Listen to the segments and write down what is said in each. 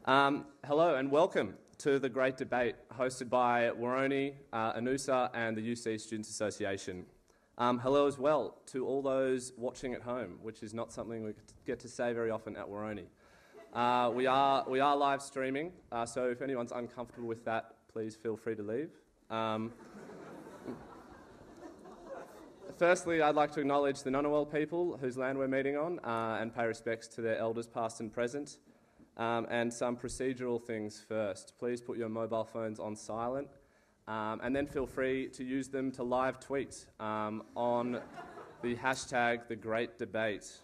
Hello and welcome to the great debate hosted by Woroni, ANUSA and the UC Students Association. Hello as well to all those watching at home, which is not something we get to say very often at Woroni. We are live streaming, so if anyone's uncomfortable with that, please feel free to leave. Firstly, I'd like to acknowledge the Honourable people whose land we're meeting on and pay respects to their elders past and present. And some procedural things first. Please put your mobile phones on silent and then feel free to use them to live tweet on the hashtag #TheGreatDebate.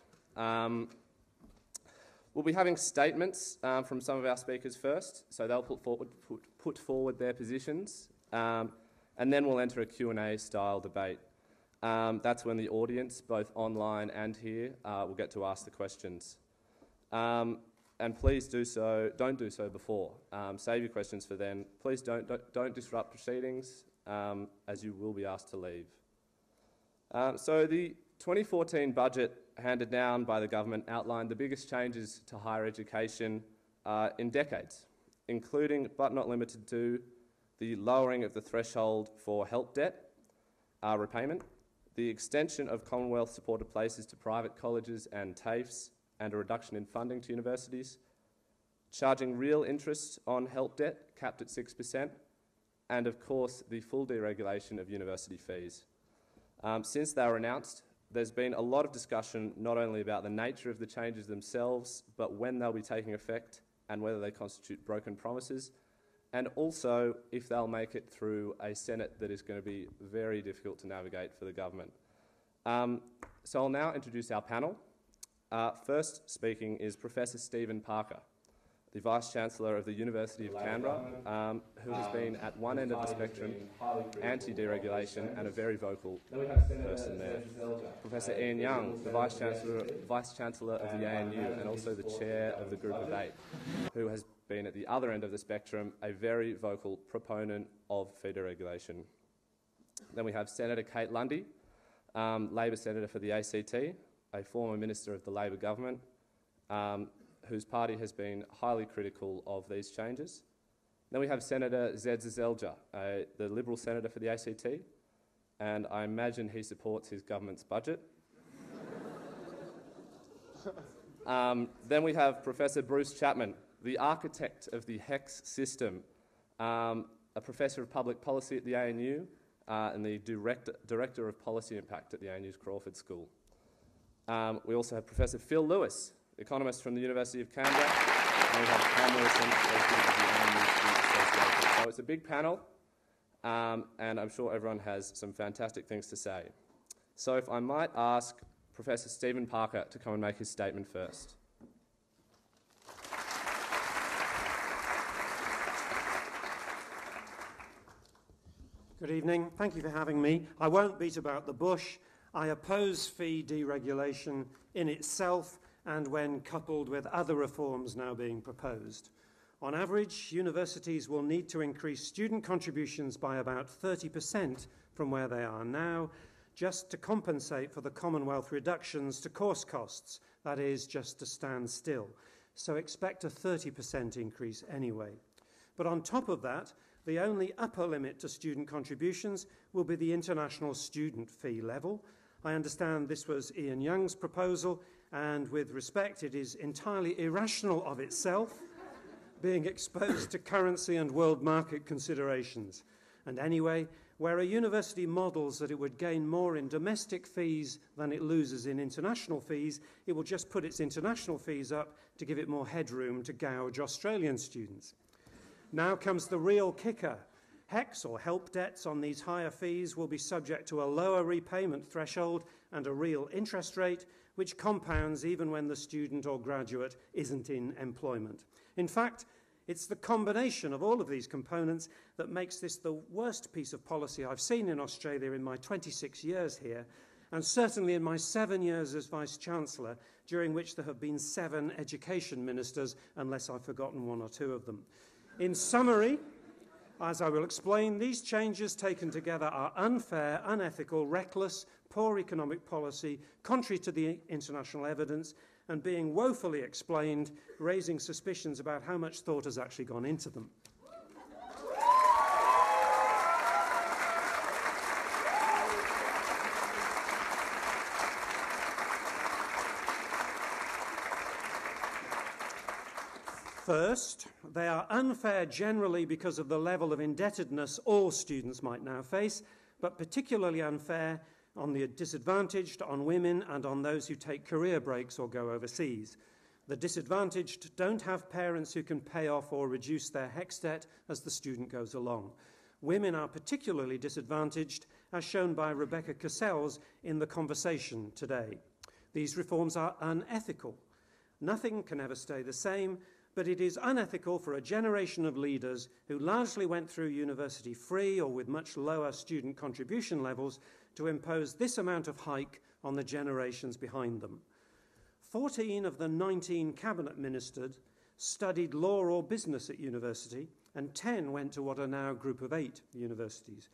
We'll be having statements from some of our speakers first, so they'll put forward their positions, and then we'll enter a Q&A style debate. That's when the audience, both online and here, will get to ask the questions. And please don't do so before. Save your questions for then. Please don't disrupt proceedings, as you will be asked to leave. So the 2014 budget handed down by the government outlined the biggest changes to higher education in decades, including, but not limited to, the lowering of the threshold for help debt repayment, the extension of Commonwealth-supported places to private colleges and TAFEs, and a reduction in funding to universities, charging real interest on help debt capped at 6%, and of course the full deregulation of university fees. Since they were announced, there's been a lot of discussion not only about the nature of the changes themselves, but when they'll be taking effect and whether they constitute broken promises, and also if they'll make it through a Senate that is going to be very difficult to navigate for the government. So I'll now introduce our panel. First speaking is Professor Stephen Parker, the Vice-Chancellor of the University of Canberra, who has been at one end of the spectrum, anti-deregulation, and a very vocal person there. Professor Ian Young, the Vice-Chancellor of the ANU, and also the Chair of the Group of 8, who has been at the other end of the spectrum, a very vocal proponent of fee deregulation. Then we have Senator Kate Lundy, Labor Senator for the ACT, a former Minister of the Labor government, whose party has been highly critical of these changes. Then we have Senator Seselja, the Liberal Senator for the ACT, and I imagine he supports his government's budget. Then we have Professor Bruce Chapman, the architect of the HEX system, a Professor of Public Policy at the ANU, and the Director of Policy Impact at the ANU's Crawford School. We also have Professor Phil Lewis, economist from the University of Canberra, and we have Tom Wilson, President of the ANU Students Association. So it's a big panel, and I'm sure everyone has some fantastic things to say. So if I might ask Professor Stephen Parker to come and make his statement first. Good evening. Thank you for having me. I won't beat about the bush. I oppose fee deregulation in itself and when coupled with other reforms now being proposed. On average, universities will need to increase student contributions by about 30% from where they are now, just to compensate for the Commonwealth reductions to course costs, that is, just to stand still. So expect a 30% increase anyway. But on top of that, the only upper limit to student contributions will be the international student fee level. I understand this was Ian Young's proposal, and with respect, it is entirely irrational of itself, being exposed to currency and world market considerations. And anyway, where a university models that it would gain more in domestic fees than it loses in international fees, it will just put its international fees up to give it more headroom to gouge Australian students. Now comes the real kicker. HEX, or help debts, on these higher fees will be subject to a lower repayment threshold and a real interest rate, which compounds even when the student or graduate isn't in employment. In fact, it's the combination of all of these components that makes this the worst piece of policy I've seen in Australia in my 26 years here, and certainly in my 7 years as Vice-Chancellor, during which there have been 7 education ministers, unless I've forgotten 1 or 2 of them. In summary, as I will explain, these changes taken together are unfair, unethical, reckless, poor economic policy, contrary to the international evidence, and being woefully explained, raising suspicions about how much thought has actually gone into them. First, they are unfair generally because of the level of indebtedness all students might now face, but particularly unfair on the disadvantaged, on women, and on those who take career breaks or go overseas. The disadvantaged don't have parents who can pay off or reduce their HECS debt as the student goes along. Women are particularly disadvantaged, as shown by Rebecca Cassells in the conversation today. These reforms are unethical. Nothing can ever stay the same, but it is unethical for a generation of leaders who largely went through university free or with much lower student contribution levels to impose this amount of hike on the generations behind them. 14 of the 19 cabinet ministers studied law or business at university, and 10 went to what are now a group of 8 universities.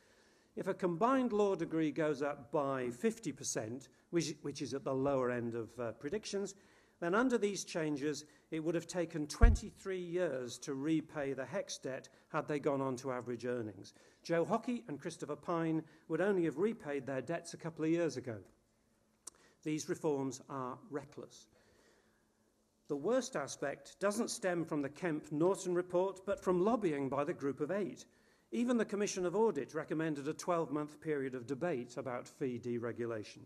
If a combined law degree goes up by 50%, which is at the lower end of predictions, then under these changes, it would have taken 23 years to repay the HECS debt had they gone on to average earnings. Joe Hockey and Christopher Pyne would only have repaid their debts a couple of years ago. These reforms are reckless. The worst aspect doesn't stem from the Kemp-Norton report, but from lobbying by the Group of 8. Even the Commission of Audit recommended a 12-month period of debate about fee deregulation.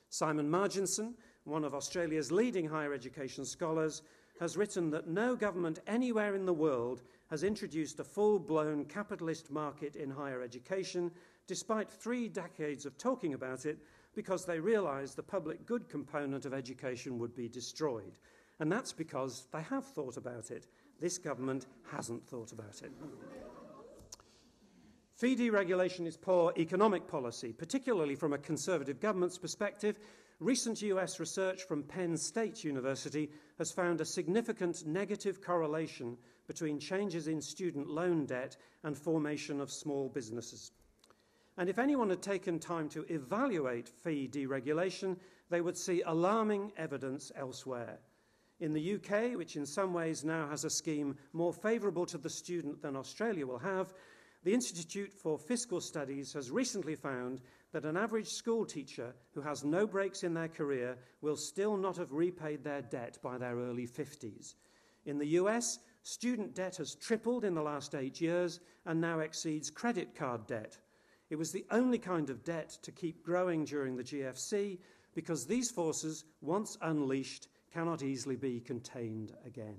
Simon Marginson, one of Australia's leading higher education scholars, has written that no government anywhere in the world has introduced a full-blown capitalist market in higher education, despite 3 decades of talking about it, because they realised the public good component of education would be destroyed. And that's because they have thought about it. This government hasn't thought about it. Fee deregulation is poor economic policy, particularly from a Conservative government's perspective. Recent US research from Penn State University has found a significant negative correlation between changes in student loan debt and formation of small businesses. And if anyone had taken time to evaluate fee deregulation, they would see alarming evidence elsewhere. In the UK, which in some ways now has a scheme more favourable to the student than Australia will have, the Institute for Fiscal Studies has recently found that an average school teacher who has no breaks in their career will still not have repaid their debt by their early 50s. In the US, student debt has tripled in the last 8 years and now exceeds credit card debt. It was the only kind of debt to keep growing during the GFC because these forces, once unleashed, cannot easily be contained again.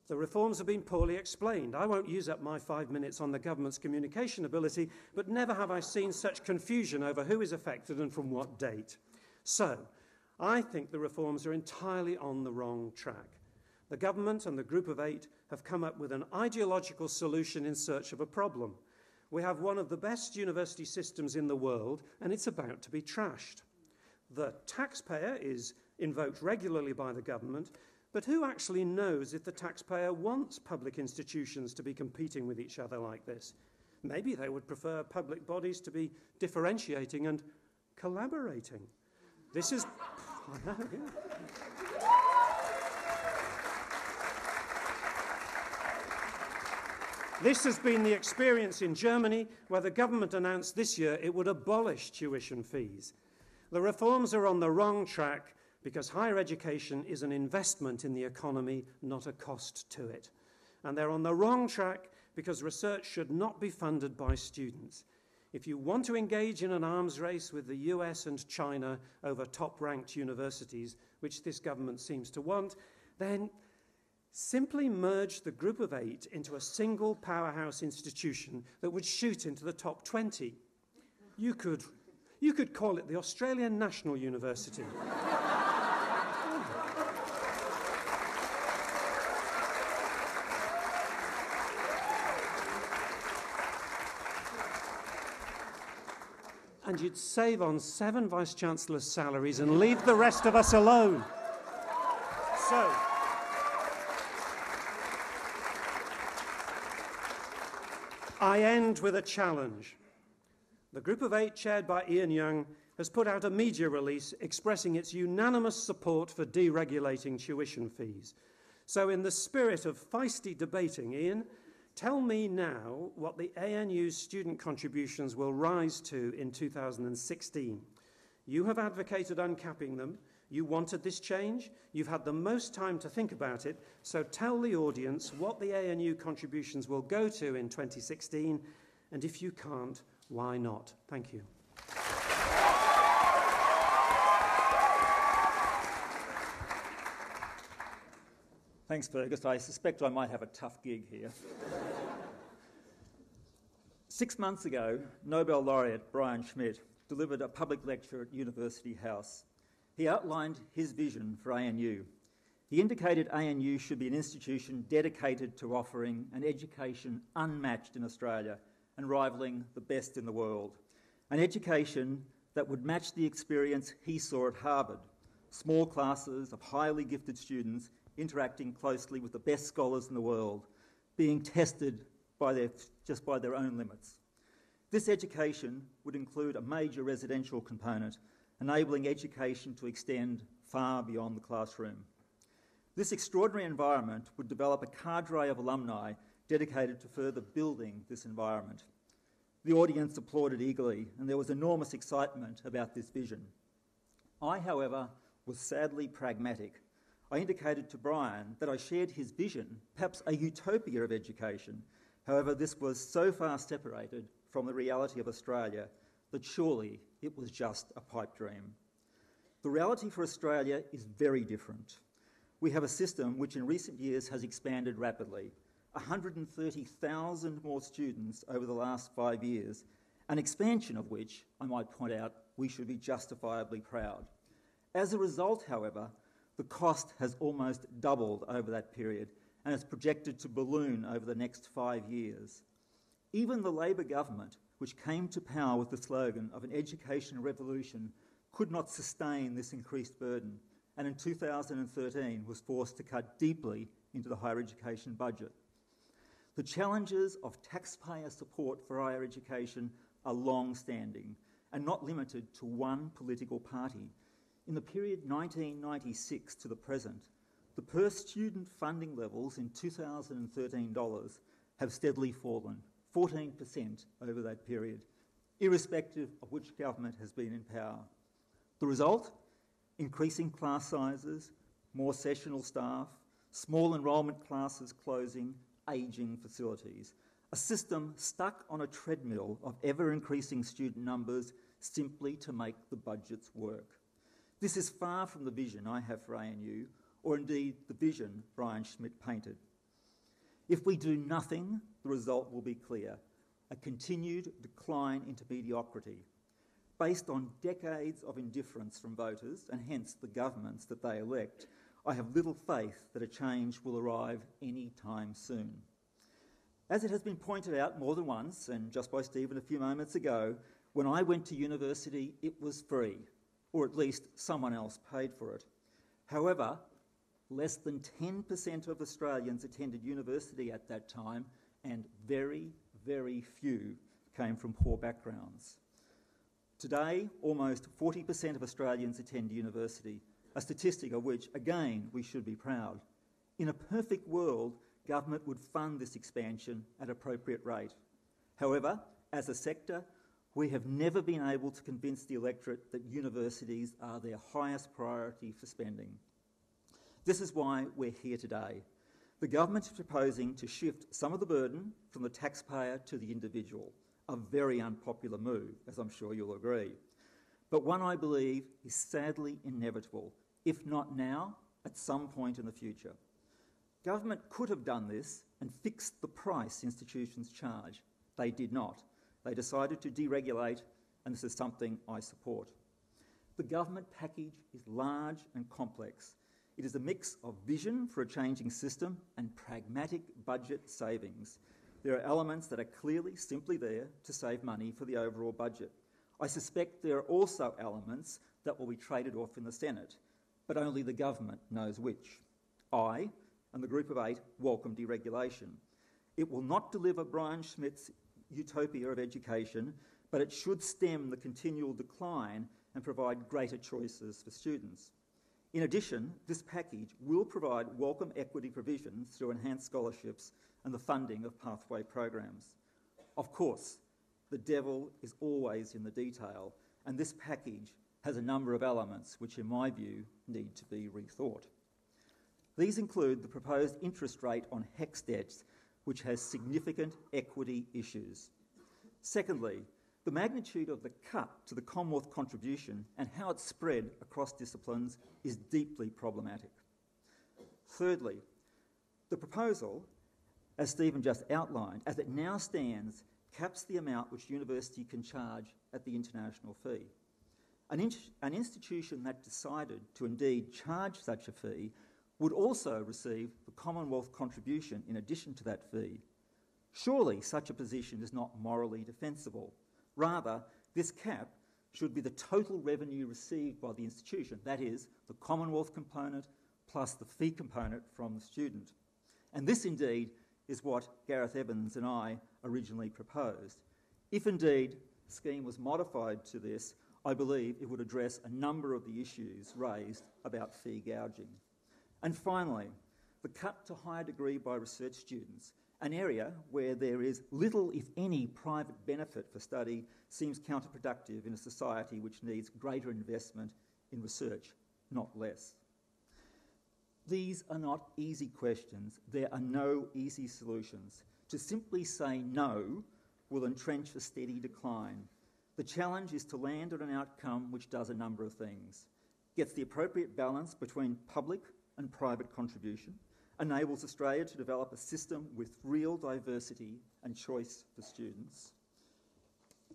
The reforms have been poorly explained. I won't use up my 5 minutes on the government's communication ability, but never have I seen such confusion over who is affected and from what date. So, I think the reforms are entirely on the wrong track. The government and the Group of 8 have come up with an ideological solution in search of a problem. We have one of the best university systems in the world, and it's about to be trashed. The taxpayer is invoked regularly by the government, but who actually knows if the taxpayer wants public institutions to be competing with each other like this? Maybe they would prefer public bodies to be differentiating and collaborating. This is... I know, yeah. This has been the experience in Germany, where the government announced this year it would abolish tuition fees. The reforms are on the wrong track, because higher education is an investment in the economy, not a cost to it. And they're on the wrong track because research should not be funded by students. If you want to engage in an arms race with the US and China over top-ranked universities, which this government seems to want, then simply merge the Group of 8 into a single powerhouse institution that would shoot into the top 20. You could call it the Australian National University. And you'd save on 7 Vice-Chancellors' salaries and leave the rest of us alone. So, I end with a challenge. The Group of 8, chaired by Ian Young, has put out a media release expressing its unanimous support for deregulating tuition fees. So in the spirit of feisty debating, Ian, tell me now what the ANU's student contributions will rise to in 2016. You have advocated uncapping them. You wanted this change. You've had the most time to think about it. So tell the audience what the ANU contributions will go to in 2016. And if you can't, why not? Thank you. Thanks, Fergus. I suspect I might have a tough gig here. 6 months ago, Nobel laureate Brian Schmidt delivered a public lecture at University House. He outlined his vision for ANU. He indicated ANU should be an institution dedicated to offering an education unmatched in Australia and rivalling the best in the world. An education that would match the experience he saw at Harvard, small classes of highly gifted students interacting closely with the best scholars in the world, being tested just by their own limits. This education would include a major residential component, enabling education to extend far beyond the classroom. This extraordinary environment would develop a cadre of alumni dedicated to further building this environment. The audience applauded eagerly, and there was enormous excitement about this vision. I, however, was sadly pragmatic. I indicated to Brian that I shared his vision, perhaps a utopia of education. However, this was so far separated from the reality of Australia that surely it was just a pipe dream. The reality for Australia is very different. We have a system which in recent years has expanded rapidly. 130,000 more students over the last 5 years, an expansion of which, I might point out, we should be justifiably proud. As a result, however, the cost has almost doubled over that period and is projected to balloon over the next 5 years. Even the Labor government, which came to power with the slogan of an education revolution, could not sustain this increased burden, and in 2013 was forced to cut deeply into the higher education budget. The challenges of taxpayer support for higher education are long-standing and not limited to one political party. In the period 1996 to the present, the per-student funding levels in 2013 dollars have steadily fallen, 14% over that period, irrespective of which government has been in power. The result? Increasing class sizes, more sessional staff, small enrolment classes closing, ageing facilities. A system stuck on a treadmill of ever-increasing student numbers simply to make the budgets work. This is far from the vision I have for ANU, or indeed the vision Brian Schmidt painted. If we do nothing, the result will be clear: a continued decline into mediocrity. Based on decades of indifference from voters, and hence the governments that they elect, I have little faith that a change will arrive any time soon. As it has been pointed out more than once, and just by Stephen a few moments ago, when I went to university, it was free, or at least someone else paid for it. However, less than 10% of Australians attended university at that time, and very, very few came from poor backgrounds. Today, almost 40% of Australians attend university, a statistic of which, again, we should be proud. In a perfect world, government would fund this expansion at appropriate rate. However, as a sector, we have never been able to convince the electorate that universities are their highest priority for spending. This is why we're here today. The government is proposing to shift some of the burden from the taxpayer to the individual, a very unpopular move, as I'm sure you'll agree, but one I believe is sadly inevitable, if not now, at some point in the future. Government could have done this and fixed the price institutions charge. They did not. They decided to deregulate, and this is something I support. The government package is large and complex. It is a mix of vision for a changing system and pragmatic budget savings. There are elements that are clearly simply there to save money for the overall budget. I suspect there are also elements that will be traded off in the Senate, but only the government knows which. I and the Group of 8 welcome deregulation. It will not deliver Brian Schmidt's utopia of education, but it should stem the continual decline and provide greater choices for students. In addition, this package will provide welcome equity provisions through enhanced scholarships and the funding of pathway programs. Of course, the devil is always in the detail, and this package has a number of elements which, in my view, need to be rethought. These include the proposed interest rate on HECS debts, which has significant equity issues. Secondly, the magnitude of the cut to the Commonwealth contribution and how it's spread across disciplines is deeply problematic. Thirdly, the proposal, as Stephen just outlined, as it now stands, caps the amount which university can charge at the international fee. An institution that decided to indeed charge such a fee would also receive the Commonwealth contribution in addition to that fee. Surely such a position is not morally defensible. Rather, this cap should be the total revenue received by the institution, that is, the Commonwealth component plus the fee component from the student. And this indeed is what Gareth Evans and I originally proposed. If indeed the scheme was modified to this, I believe it would address a number of the issues raised about fee gouging. And finally, the cut to higher degree by research students, an area where there is little, if any, private benefit for study, seems counterproductive in a society which needs greater investment in research, not less. These are not easy questions. There are no easy solutions. To simply say no will entrench a steady decline. The challenge is to land on an outcome which does a number of things. Gets the appropriate balance between public and private contribution, enables Australia to develop a system with real diversity and choice for students,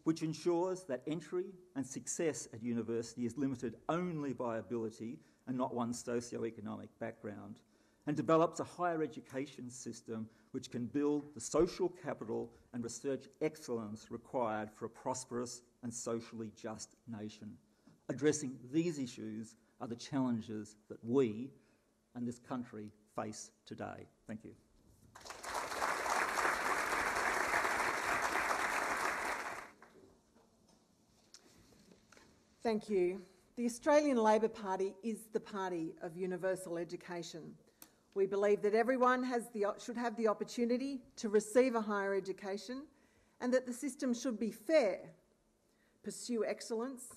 which ensures that entry and success at university is limited only by ability and not one's socio-economic background, and develops a higher education system which can build the social capital and research excellence required for a prosperous and socially just nation. Addressing these issues are the challenges that we and this country face today. Thank you. Thank you. The Australian Labor Party is the party of universal education. We believe that everyone should have the opportunity to receive a higher education and that the system should be fair, pursue excellence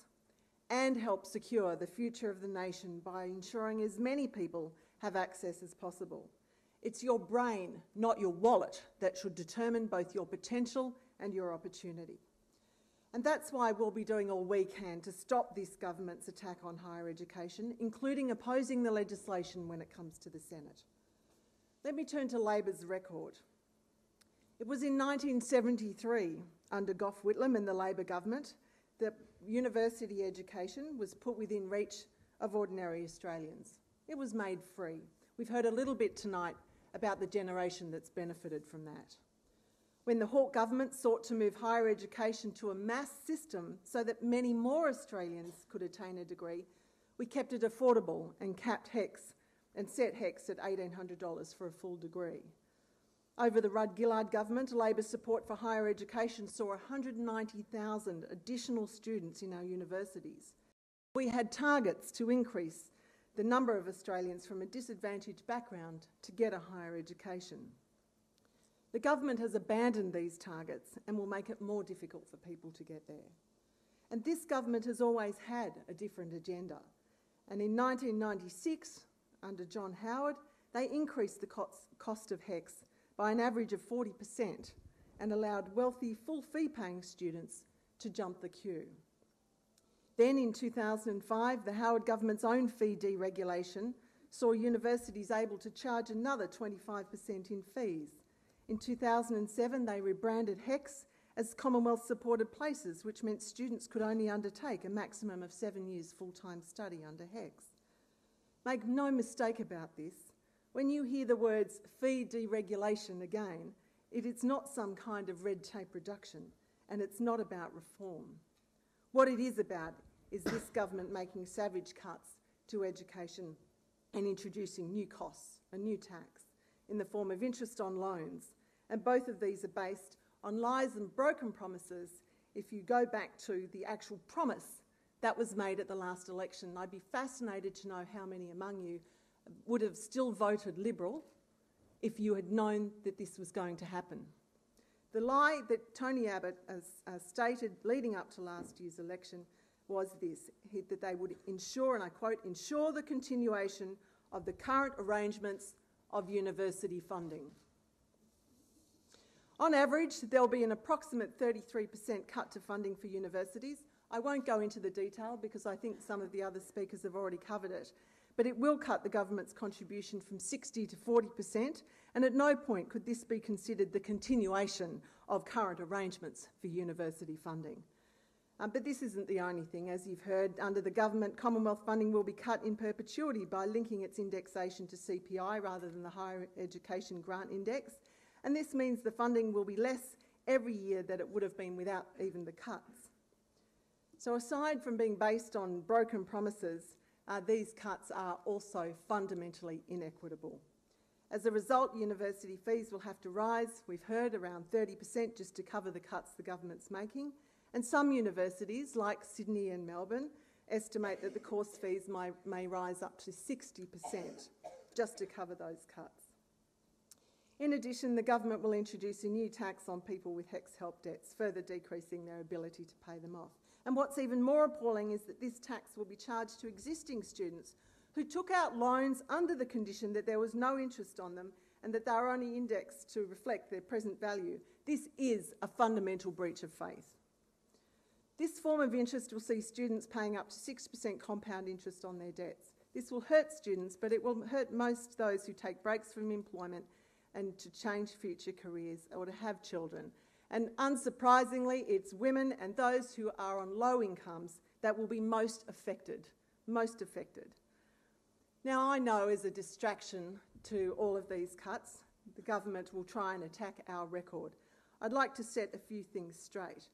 and help secure the future of the nation by ensuring as many people have access as possible. It's your brain, not your wallet, that should determine both your potential and your opportunity. And that's why we'll be doing all we can to stop this government's attack on higher education, including opposing the legislation when it comes to the Senate. Let me turn to Labor's record. It was in 1973, under Gough Whitlam and the Labor government, that university education was put within reach of ordinary Australians. It was made free. We've heard a little bit tonight about the generation that's benefited from that. When the Hawke government sought to move higher education to a mass system so that many more Australians could attain a degree, we kept it affordable and capped HECS and set HECS at $1,800 for a full degree. Over the Rudd-Gillard government, Labor's support for higher education saw 190,000 additional students in our universities. We had targets to increase the number of Australians from a disadvantaged background to get a higher education. The government has abandoned these targets and will make it more difficult for people to get there. And this government has always had a different agenda. And in 1996, under John Howard, they increased the cost of HECS by an average of 40% and allowed wealthy, full fee-paying students to jump the queue. Then in 2005, the Howard government's own fee deregulation saw universities able to charge another 25% in fees. In 2007, they rebranded HECS as Commonwealth-supported places, which meant students could only undertake a maximum of 7 years full-time study under HECS. Make no mistake about this, when you hear the words fee deregulation again, it is not some kind of red tape reduction, and it's not about reform. What it is about is this government making savage cuts to education and introducing new costs, a new tax, in the form of interest on loans. And both of these are based on lies and broken promises if you go back to the actual promise That was made at the last election. I'd be fascinated to know how many among you would have still voted Liberal if you had known that this was going to happen. The lie that Tony Abbott has stated leading up to last year's election was this, that they would ensure, and I quote, ensure the continuation of the current arrangements of university funding. On average, there'll be an approximate 33% cut to funding for universities. I won't go into the detail because I think some of the other speakers have already covered it, but it will cut the government's contribution from 60 to 40%, and at no point could this be considered the continuation of current arrangements for university funding. But this isn't the only thing. As you've heard, under the government, Commonwealth funding will be cut in perpetuity by linking its indexation to CPI rather than the Higher Education Grant Index, and this means the funding will be less every year than it would have been without even the cuts. So aside from being based on broken promises, these cuts are also fundamentally inequitable. As a result, university fees will have to rise, we've heard, around 30% just to cover the cuts the government's making, and some universities, like Sydney and Melbourne, estimate that the course fees may rise up to 60% just to cover those cuts. In addition, the government will introduce a new tax on people with HECS help debts, further decreasing their ability to pay them off. And what's even more appalling is that this tax will be charged to existing students who took out loans under the condition that there was no interest on them and that they are only indexed to reflect their present value. This is a fundamental breach of faith. This form of interest will see students paying up to 6% compound interest on their debts. This will hurt students, but it will hurt most those who take breaks from employment and to change future careers or to have children. And unsurprisingly, it's women and those who are on low incomes that will be most affected. Now, I know as a distraction to all of these cuts, the government will try and attack our record. I'd like to set a few things straight.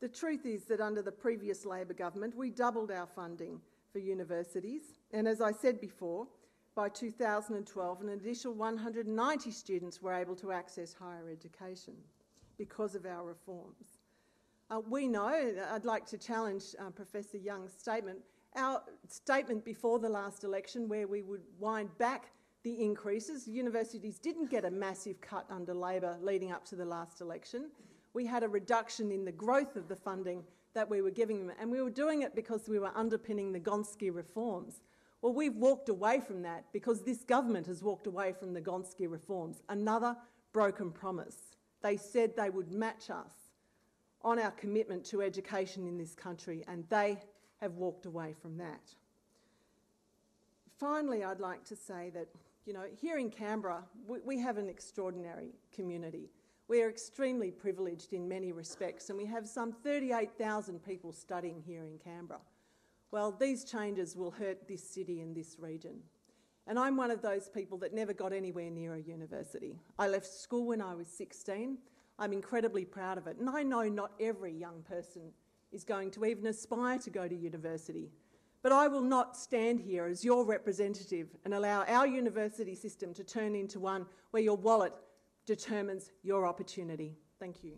The truth is that under the previous Labor government, we doubled our funding for universities. And as I said before, by 2012, an additional 190 students were able to access higher education because of our reforms. We know, I'd like to challenge Professor Young's statement, our statement before the last election where we would wind back the increases. Universities didn't get a massive cut under Labor leading up to the last election. We had a reduction in the growth of the funding that we were giving them, and we were doing it because we were underpinning the Gonski reforms. Well, we've walked away from that because this government has walked away from the Gonski reforms. Another broken promise. They said they would match us on our commitment to education in this country, and they have walked away from that. Finally, I'd like to say that, here in Canberra, we have an extraordinary community. We are extremely privileged in many respects, and we have some 38,000 people studying here in Canberra. Well, these changes will hurt this city and this region. And I'm one of those people that never got anywhere near a university. I left school when I was 16. I'm incredibly proud of it. And I know not every young person is going to even aspire to go to university. But I will not stand here as your representative and allow our university system to turn into one where your wallet determines your opportunity. Thank you.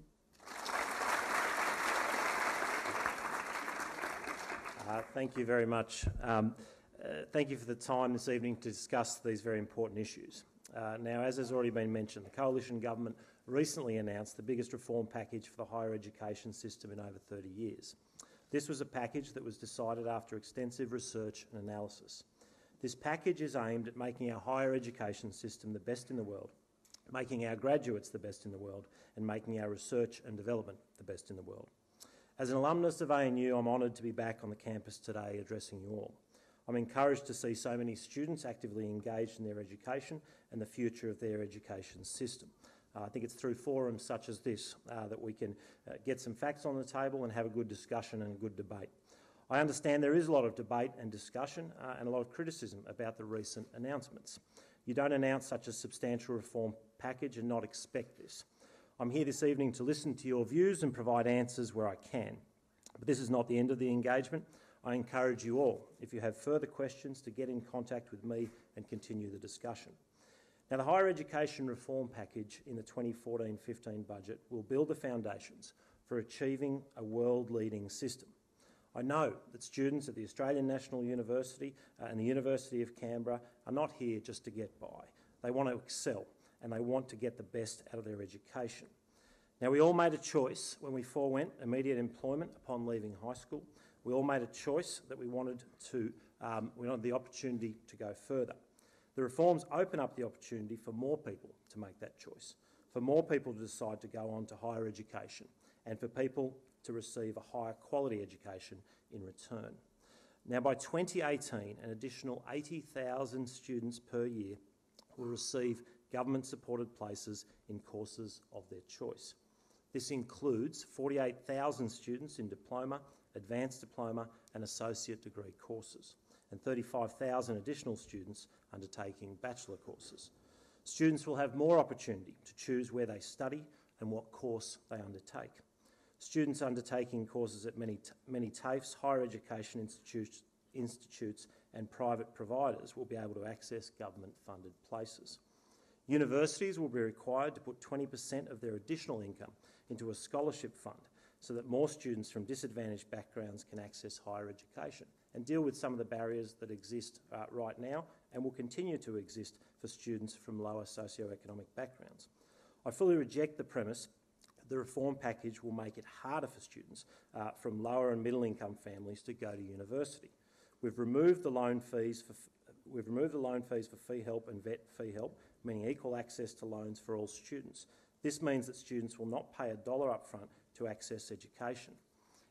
Thank you very much. Thank you for the time this evening to discuss these very important issues. Now, as has already been mentioned, the Coalition Government recently announced the biggest reform package for the higher education system in over 30 years. This was a package that was decided after extensive research and analysis. This package is aimed at making our higher education system the best in the world, making our graduates the best in the world, and making our research and development the best in the world. As an alumnus of ANU, I'm honoured to be back on the campus today addressing you all. I'm encouraged to see so many students actively engaged in their education and the future of their education system. I think it's through forums such as this that we can get some facts on the table and have a good discussion and a good debate. I understand there is a lot of debate and discussion and a lot of criticism about the recent announcements. You don't announce such a substantial reform package and not expect this. I'm here this evening to listen to your views and provide answers where I can. But this is not the end of the engagement. I encourage you all, if you have further questions, to get in contact with me and continue the discussion. Now, the higher education reform package in the 2014-15 budget will build the foundations for achieving a world-leading system. I know that students at the Australian National University and the University of Canberra are not here just to get by. They want to excel and they want to get the best out of their education. Now, we all made a choice when we forewent immediate employment upon leaving high school. We all made a choice that we wanted the opportunity to go further. The reforms open up the opportunity for more people to make that choice, for more people to decide to go on to higher education, and for people to receive a higher quality education in return. Now, by 2018, an additional 80,000 students per year will receive government-supported places in courses of their choice. This includes 48,000 students in diploma, advanced diploma and associate degree courses, and 35,000 additional students undertaking bachelor courses. Students will have more opportunity to choose where they study and what course they undertake. Students undertaking courses at many TAFEs, higher education institutes and private providers will be able to access government-funded places. Universities will be required to put 20% of their additional income into a scholarship fund so that more students from disadvantaged backgrounds can access higher education and deal with some of the barriers that exist right now and will continue to exist for students from lower socioeconomic backgrounds. I fully reject the premise that the reform package will make it harder for students from lower and middle income families to go to university. We've removed the loan fees for fee help and vet fee help, meaning equal access to loans for all students. This means that students will not pay $1 upfront to access education.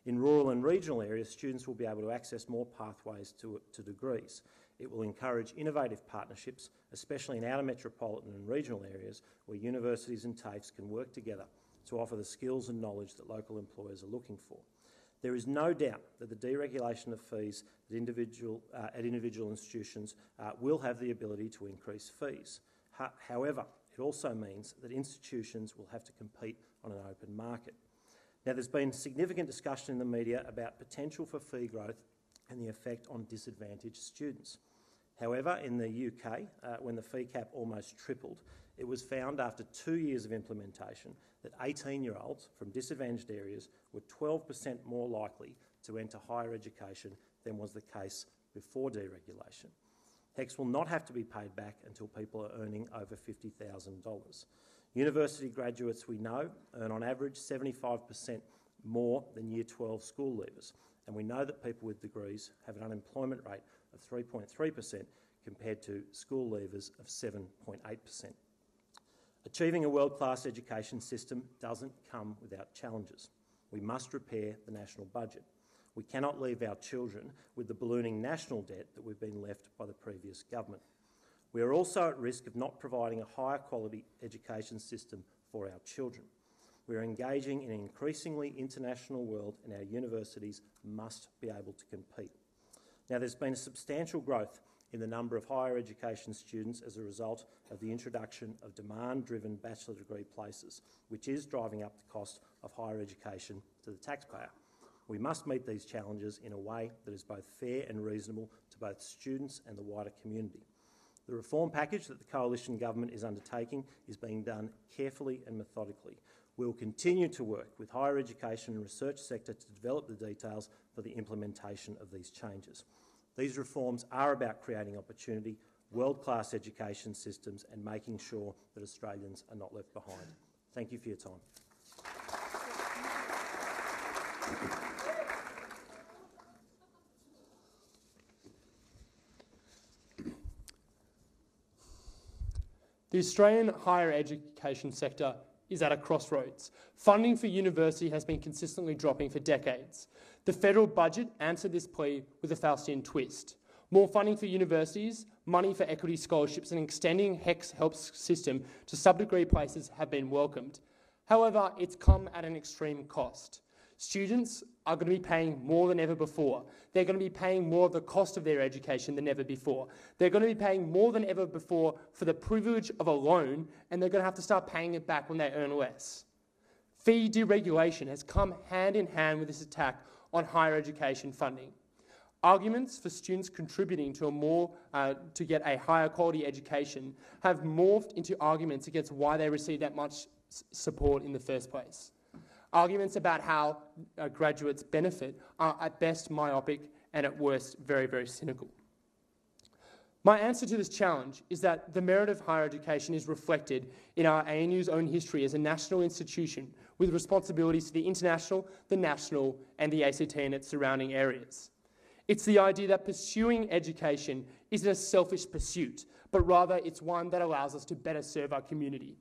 In rural and regional areas, students will be able to access more pathways to degrees. It will encourage innovative partnerships, especially in outer metropolitan and regional areas where universities and TAFEs can work together to offer the skills and knowledge that local employers are looking for. There is no doubt that the deregulation of fees at individual institutions will have the ability to increase fees. However, it also means that institutions will have to compete on an open market. Now, there's been significant discussion in the media about potential for fee growth and the effect on disadvantaged students. However, in the UK, when the fee cap almost tripled, it was found after 2 years of implementation that 18-year-olds from disadvantaged areas were 12% more likely to enter higher education than was the case before deregulation. HECS will not have to be paid back until people are earning over $50,000. University graduates, we know, earn on average 75% more than Year 12 school leavers, and we know that people with degrees have an unemployment rate of 3.3% compared to school leavers of 7.8%. Achieving a world-class education system doesn't come without challenges. We must repair the national budget. We cannot leave our children with the ballooning national debt that we've been left by the previous government. We are also at risk of not providing a higher quality education system for our children. We are engaging in an increasingly international world and our universities must be able to compete. Now, there's been a substantial growth in the number of higher education students as a result of the introduction of demand-driven bachelor degree places, which is driving up the cost of higher education to the taxpayer. We must meet these challenges in a way that is both fair and reasonable to both students and the wider community. The reform package that the Coalition Government is undertaking is being done carefully and methodically. We will continue to work with higher education and research sector to develop the details for the implementation of these changes. These reforms are about creating opportunity, world-class education systems and making sure that Australians are not left behind. Thank you for your time. The Australian higher education sector is at a crossroads. Funding for university has been consistently dropping for decades. The federal budget answered this plea with a Faustian twist. More funding for universities, money for equity scholarships and extending HECS helps system to sub-degree places have been welcomed. However, it's come at an extreme cost. Students are going to be paying more than ever before. They're going to be paying more of the cost of their education than ever before. They're going to be paying more than ever before for the privilege of a loan, and they're going to have to start paying it back when they earn less. Fee deregulation has come hand in hand with this attack on higher education funding. Arguments for students contributing to get a higher quality education have morphed into arguments against why they receive that much support in the first place. Arguments about how graduates benefit are at best myopic and at worst very, very cynical. My answer to this challenge is that the merit of higher education is reflected in our ANU's own history as a national institution with responsibilities to the international, the national and the ACT and its surrounding areas. It's the idea that pursuing education isn't a selfish pursuit, but rather it's one that allows us to better serve our community.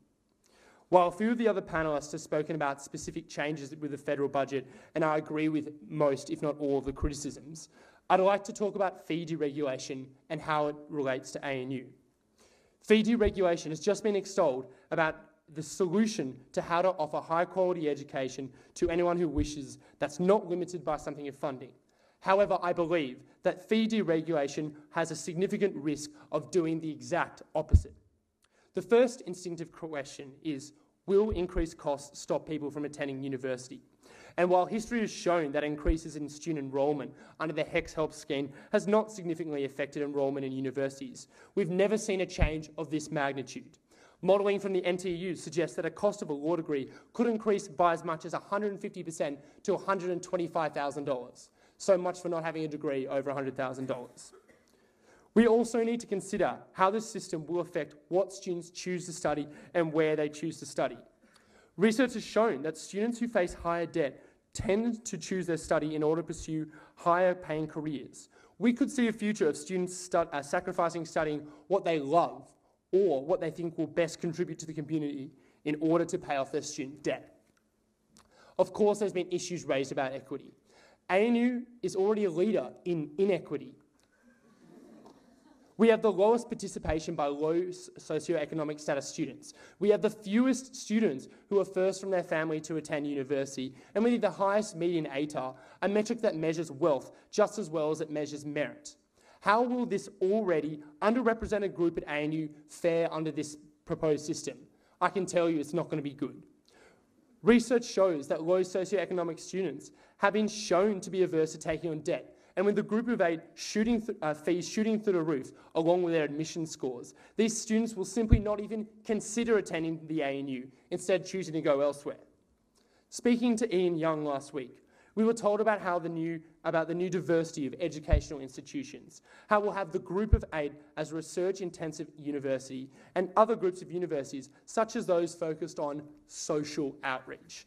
While a few of the other panellists have spoken about specific changes with the federal budget, and I agree with most, if not all, of the criticisms, I'd like to talk about fee deregulation and how it relates to ANU. Fee deregulation has just been extolled about the solution to how to offer high-quality education to anyone who wishes that's not limited by something of funding. However, I believe that fee deregulation has a significant risk of doing the exact opposite. The first instinctive question is, will increased costs stop people from attending university? And while history has shown that increases in student enrolment under the HECS Help scheme has not significantly affected enrolment in universities, we've never seen a change of this magnitude. Modelling from the NTU suggests that a cost of a law degree could increase by as much as 150% to $125,000. So much for not having a degree over $100,000. We also need to consider how this system will affect what students choose to study and where they choose to study. Research has shown that students who face higher debt tend to choose their study in order to pursue higher paying careers. We could see a future of students sacrificing studying what they love or what they think will best contribute to the community in order to pay off their student debt. Of course, there's been issues raised about equity. ANU is already a leader in inequity. We have the lowest participation by low socioeconomic status students. We have the fewest students who are first from their family to attend university, and we have the highest median ATAR, a metric that measures wealth just as well as it measures merit. How will this already underrepresented group at ANU fare under this proposed system? I can tell you it's not going to be good. Research shows that low socioeconomic students have been shown to be averse to taking on debt, and with the group of 8 fees shooting through the roof, along with their admission scores, these students will simply not even consider attending the ANU, instead choosing to go elsewhere. Speaking to Ian Young last week, we were told about the new diversity of educational institutions, how we'll have the group of 8 as a research-intensive university and other groups of universities, such as those focused on social outreach.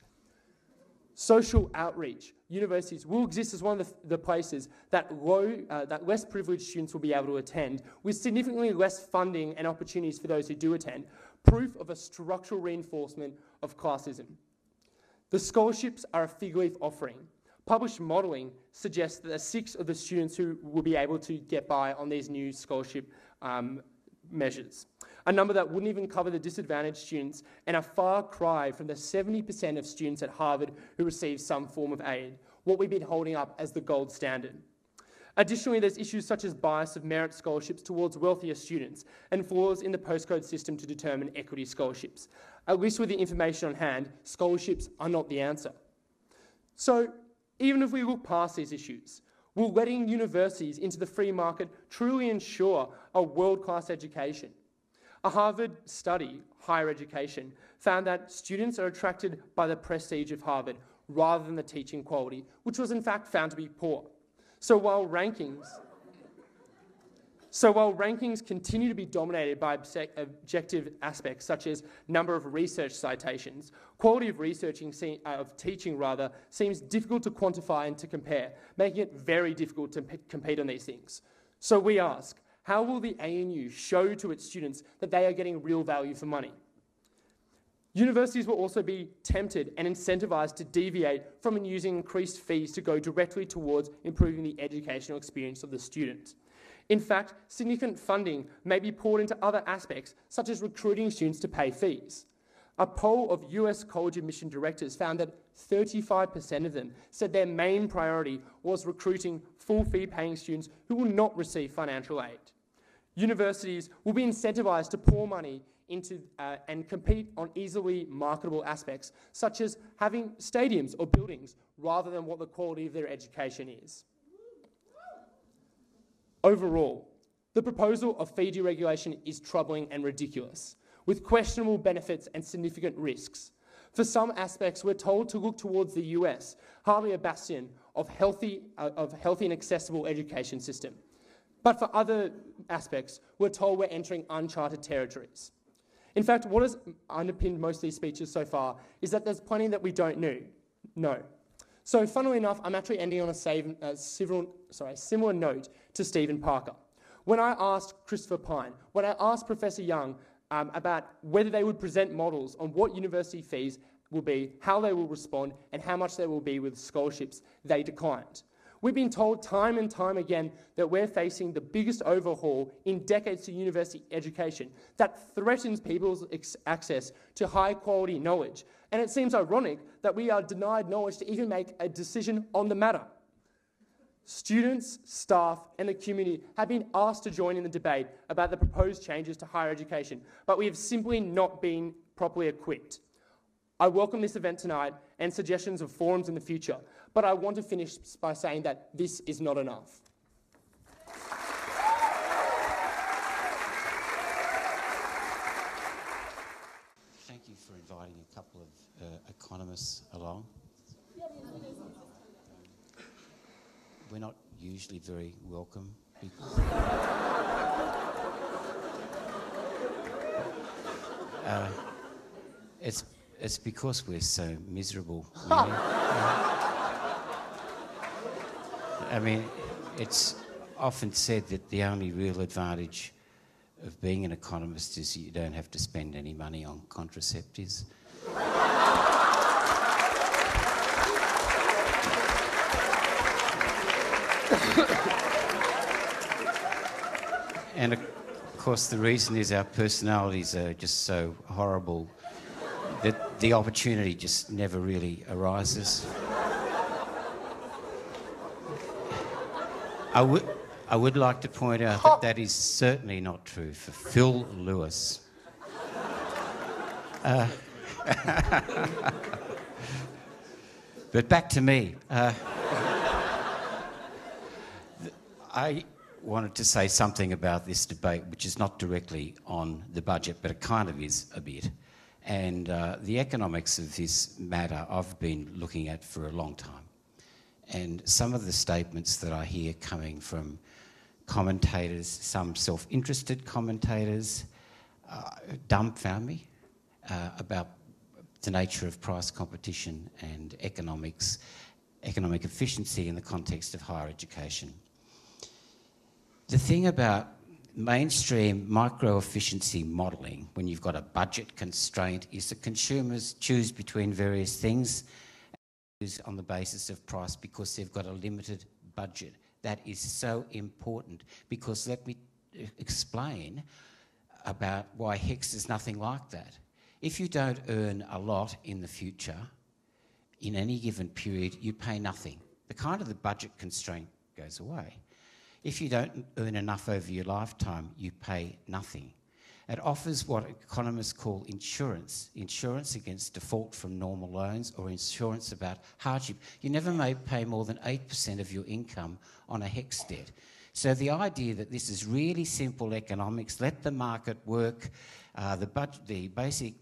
Social outreach universities will exist as one of the places that less privileged students will be able to attend, with significantly less funding and opportunities for those who do attend, proof of a structural reinforcement of classism. The scholarships are a fig leaf offering. Published modelling suggests that 6 of the students who will be able to get by on these new scholarship measures, a number that wouldn't even cover the disadvantaged students, and a far cry from the 70% of students at Harvard who receive some form of aid, what we've been holding up as the gold standard. Additionally, there's issues such as bias of merit scholarships towards wealthier students and flaws in the postcode system to determine equity scholarships. At least with the information on hand, scholarships are not the answer. So, even if we look past these issues, will letting universities into the free market truly ensure a world-class education? A Harvard study, Higher Education, found that students are attracted by the prestige of Harvard rather than the teaching quality, which was in fact found to be poor. So while rankings continue to be dominated by objective aspects such as number of research citations, quality of teaching seems difficult to quantify and to compare, making it very difficult to compete on these things. So we ask, how will the ANU show to its students that they are getting real value for money? Universities will also be tempted and incentivised to deviate from using increased fees to go directly towards improving the educational experience of the student. In fact, significant funding may be poured into other aspects, such as recruiting students to pay fees. A poll of US college admission directors found that 35% of them said their main priority was recruiting full fee-paying students who will not receive financial aid. Universities will be incentivised to pour money into and compete on easily marketable aspects, such as having stadiums or buildings, rather than what the quality of their education is. Overall, the proposal of fee deregulation is troubling and ridiculous, with questionable benefits and significant risks. For some aspects, we're told to look towards the US, hardly a bastion of healthy and accessible education system. But for other aspects, we're told we're entering uncharted territories. In fact, what has underpinned most of these speeches so far is that there's plenty that we don't know. So funnily enough, I'm actually ending on a similar note to Stephen Parker. When I asked Christopher Pine, when I asked Professor Young about whether they would present models on what university fees will be, how they will respond, and how much they will be with scholarships, they declined. We've been told time and time again that we're facing the biggest overhaul in decades to university education that threatens people's access to high-quality knowledge. And it seems ironic that we are denied knowledge to even make a decision on the matter. Students, staff, and the community have been asked to join in the debate about the proposed changes to higher education, but we have simply not been properly equipped. I welcome this event tonight and suggestions of forums in the future, but I want to finish by saying that this is not enough. Thank you for inviting a couple of economists along. We're not usually very welcome people. It's because we're so miserable. Really. I mean, it's often said that the only real advantage of being an economist is you don't have to spend any money on contraceptives. And of course the reason is our personalities are just so horrible that the opportunity just never really arises. I would like to point out that that is certainly not true for Phil Lewis. But back to me. I wanted to say something about this debate, which is not directly on the budget, but it kind of is a bit. And the economics of this matter I've been looking at for a long time. And some of the statements that I hear coming from commentators, some self-interested commentators, dumbfound me about the nature of price competition and economic efficiency in the context of higher education. The thing about mainstream micro-efficiency modelling, when you've got a budget constraint, is that consumers choose between various things on the basis of price because they've got a limited budget. That is so important because let me explain about why HECS is nothing like that. If you don't earn a lot in the future, in any given period, you pay nothing. The kind of the budget constraint goes away. If you don't earn enough over your lifetime, you pay nothing. It offers what economists call insurance against default from normal loans or insurance about hardship. You never may pay more than 8% of your income on a HECS debt. So the idea that this is really simple economics, let the market work, the basic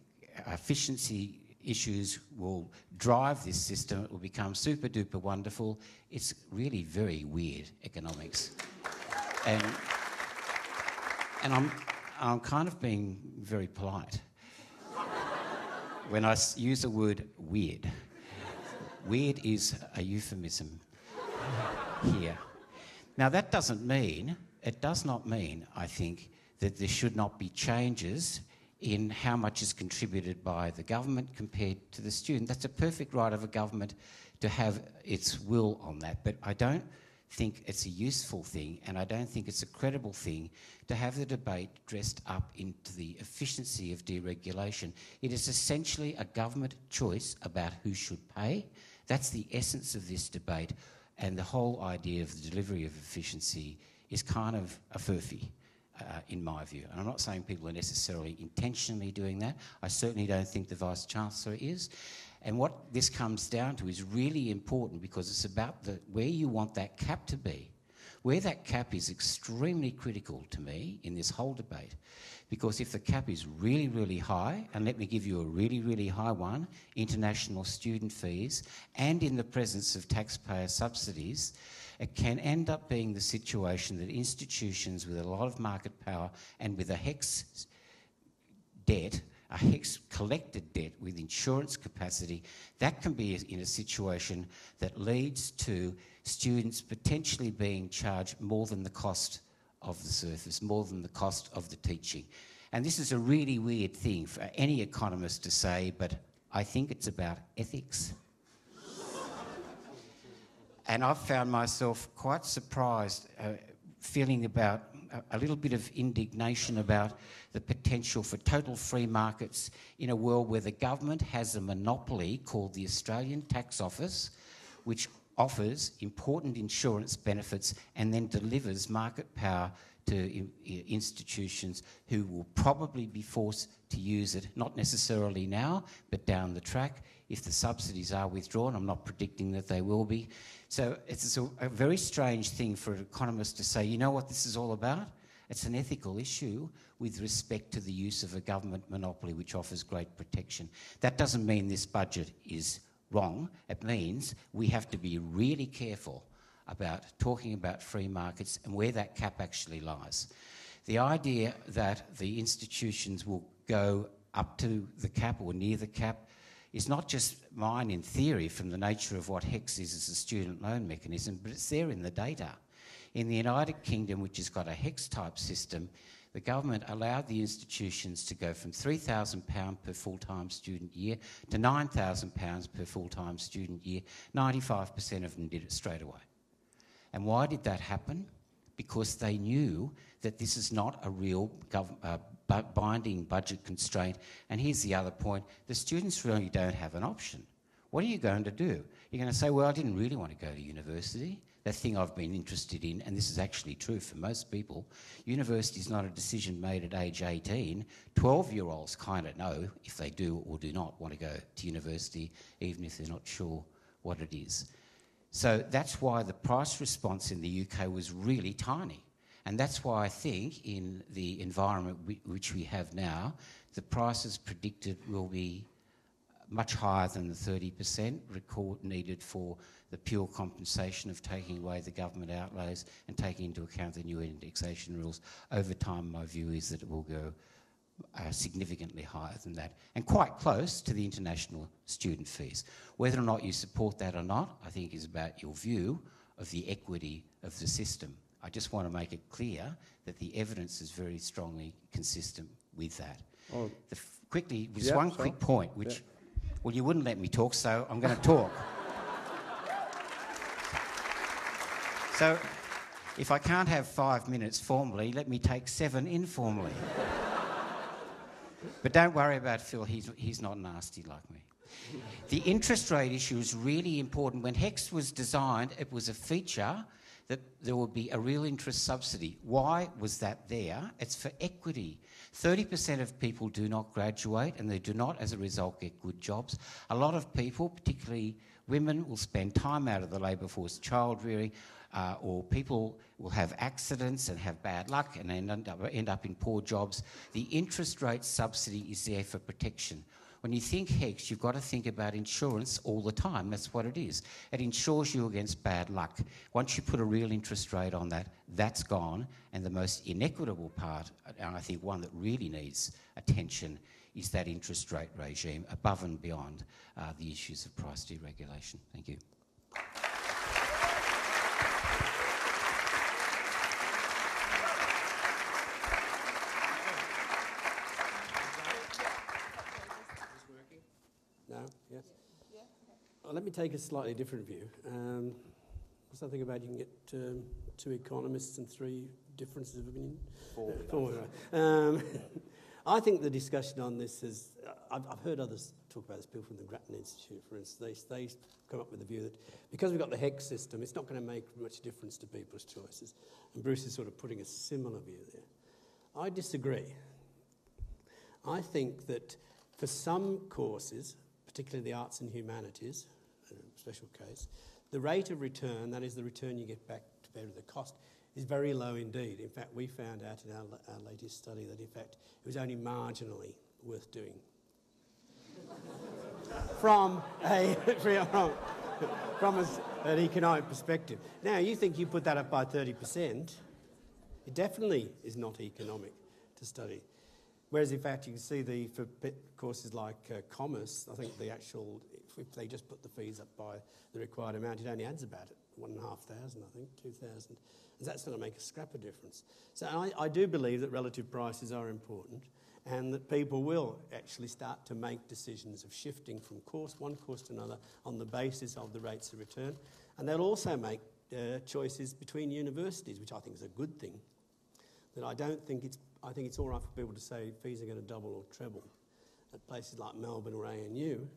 efficiency issues will drive this system, it will become super duper wonderful. It's really very weird economics. And I'm kind of being very polite when I use the word weird. Weird is a euphemism here. Now that does not mean, I think, that there should not be changes in how much is contributed by the government compared to the student. That's a perfect right of a government to have its will on that, but I don't think it's a useful thing and I don't think it's a credible thing to have the debate dressed up into the efficiency of deregulation. It is essentially a government choice about who should pay. That's the essence of this debate, and the whole idea of the delivery of efficiency is kind of a furphy. In my view. And I'm not saying people are necessarily intentionally doing that. I certainly don't think the Vice-Chancellor is. And what this comes down to is really important because it's about where you want that cap to be. Where that cap is extremely critical to me in this whole debate, because if the cap is really, really high, and let me give you a really, really high one, international student fees, and in the presence of taxpayer subsidies, it can end up being the situation that institutions with a lot of market power and with a HECS debt, a HECS collected debt with insurance capacity, that can be in a situation that leads to students potentially being charged more than the cost of the service, more than the cost of the teaching. And this is a really weird thing for any economist to say, but I think it's about ethics. And I've found myself quite surprised, feeling about a little bit of indignation about the potential for total free markets in a world where the government has a monopoly called the Australian Tax Office, which offers important insurance benefits and then delivers market power to institutions who will probably be forced to use it, not necessarily now, but down the track, if the subsidies are withdrawn. I'm not predicting that they will be. So it's a very strange thing for an economist to say, you know what this is all about? It's an ethical issue with respect to the use of a government monopoly which offers great protection. That doesn't mean this budget is wrong. It means we have to be really careful about talking about free markets and where that cap actually lies. The idea that the institutions will go up to the cap or near the cap is not just mine in theory from the nature of what HECS is as a student loan mechanism, but it's there in the data. In the United Kingdom, which has got a HECS type system, the government allowed the institutions to go from £3,000 per full-time student year to £9,000 per full-time student year. 95% of them did it straight away. And why did that happen? Because they knew that this is not a real binding budget constraint. And here's the other point. The students really don't have an option. What are you going to do? You're going to say, well, I didn't really want to go to university, that thing I've been interested in, and this is actually true for most people. University is not a decision made at age 18. 12-year-olds kind of know if they do or do not want to go to university, even if they're not sure what it is. So that's why the price response in the UK was really tiny. And that's why I think in the environment which we have now, the prices predicted will be much higher than the 30% record needed for the pure compensation of taking away the government outlays and taking into account the new indexation rules. Over time, my view is that it will go significantly higher than that, and quite close to the international student fees. Whether or not you support that or not, I think is about your view of the equity of the system. I just want to make it clear that the evidence is very strongly consistent with that. Oh. Quickly, just one quick point, which, well, you wouldn't let me talk, so I'm going to talk. So, if I can't have 5 minutes formally, let me take 7 informally. But don't worry about Phil, he's not nasty like me. The interest rate issue is really important. When HECS was designed, it was a feature that there would be a real interest subsidy. Why was that there? It's for equity. 30% of people do not graduate and they do not, as a result, get good jobs. A lot of people, particularly women, will spend time out of the labour force child rearing, or people will have accidents and have bad luck and end up in poor jobs. The interest rate subsidy is there for protection. When you think HECS, you've got to think about insurance all the time. That's what it is. It insures you against bad luck. Once you put a real interest rate on that, that's gone. And the most inequitable part, and I think one that really needs attention, is that interest rate regime above and beyond the issues of price deregulation. Thank you. No? Yes? Yeah. Well, let me take a slightly different view. Something about you can get 2 economists and 3 differences of opinion. 4. Right. I think the discussion on this is... I've heard others talk about this, people from the Grattan Institute, for instance. They come up with the view that because we've got the HECS system, it's not going to make much difference to people's choices. And Bruce is sort of putting a similar view there. I disagree. I think that for some courses, particularly the arts and humanities, a special case, the rate of return, that is the return you get back to bear the cost, is very low indeed. In fact, we found out in our latest study that, in fact, it was only marginally worth doing. from an economic perspective. Now, you think you put that up by 30%, it definitely is not economic to study. Whereas, in fact, you can see for courses like commerce, I think the actual, if they just put the fees up by the required amount, it only adds about 1,500, I think, 2,000. And that's going to make a scrap of difference. So I do believe that relative prices are important and that people will actually start to make decisions of shifting from one course to another on the basis of the rates of return. And they'll also make choices between universities, which I think is a good thing. That I think it's all right for people to say fees are going to double or treble at places like Melbourne or ANU,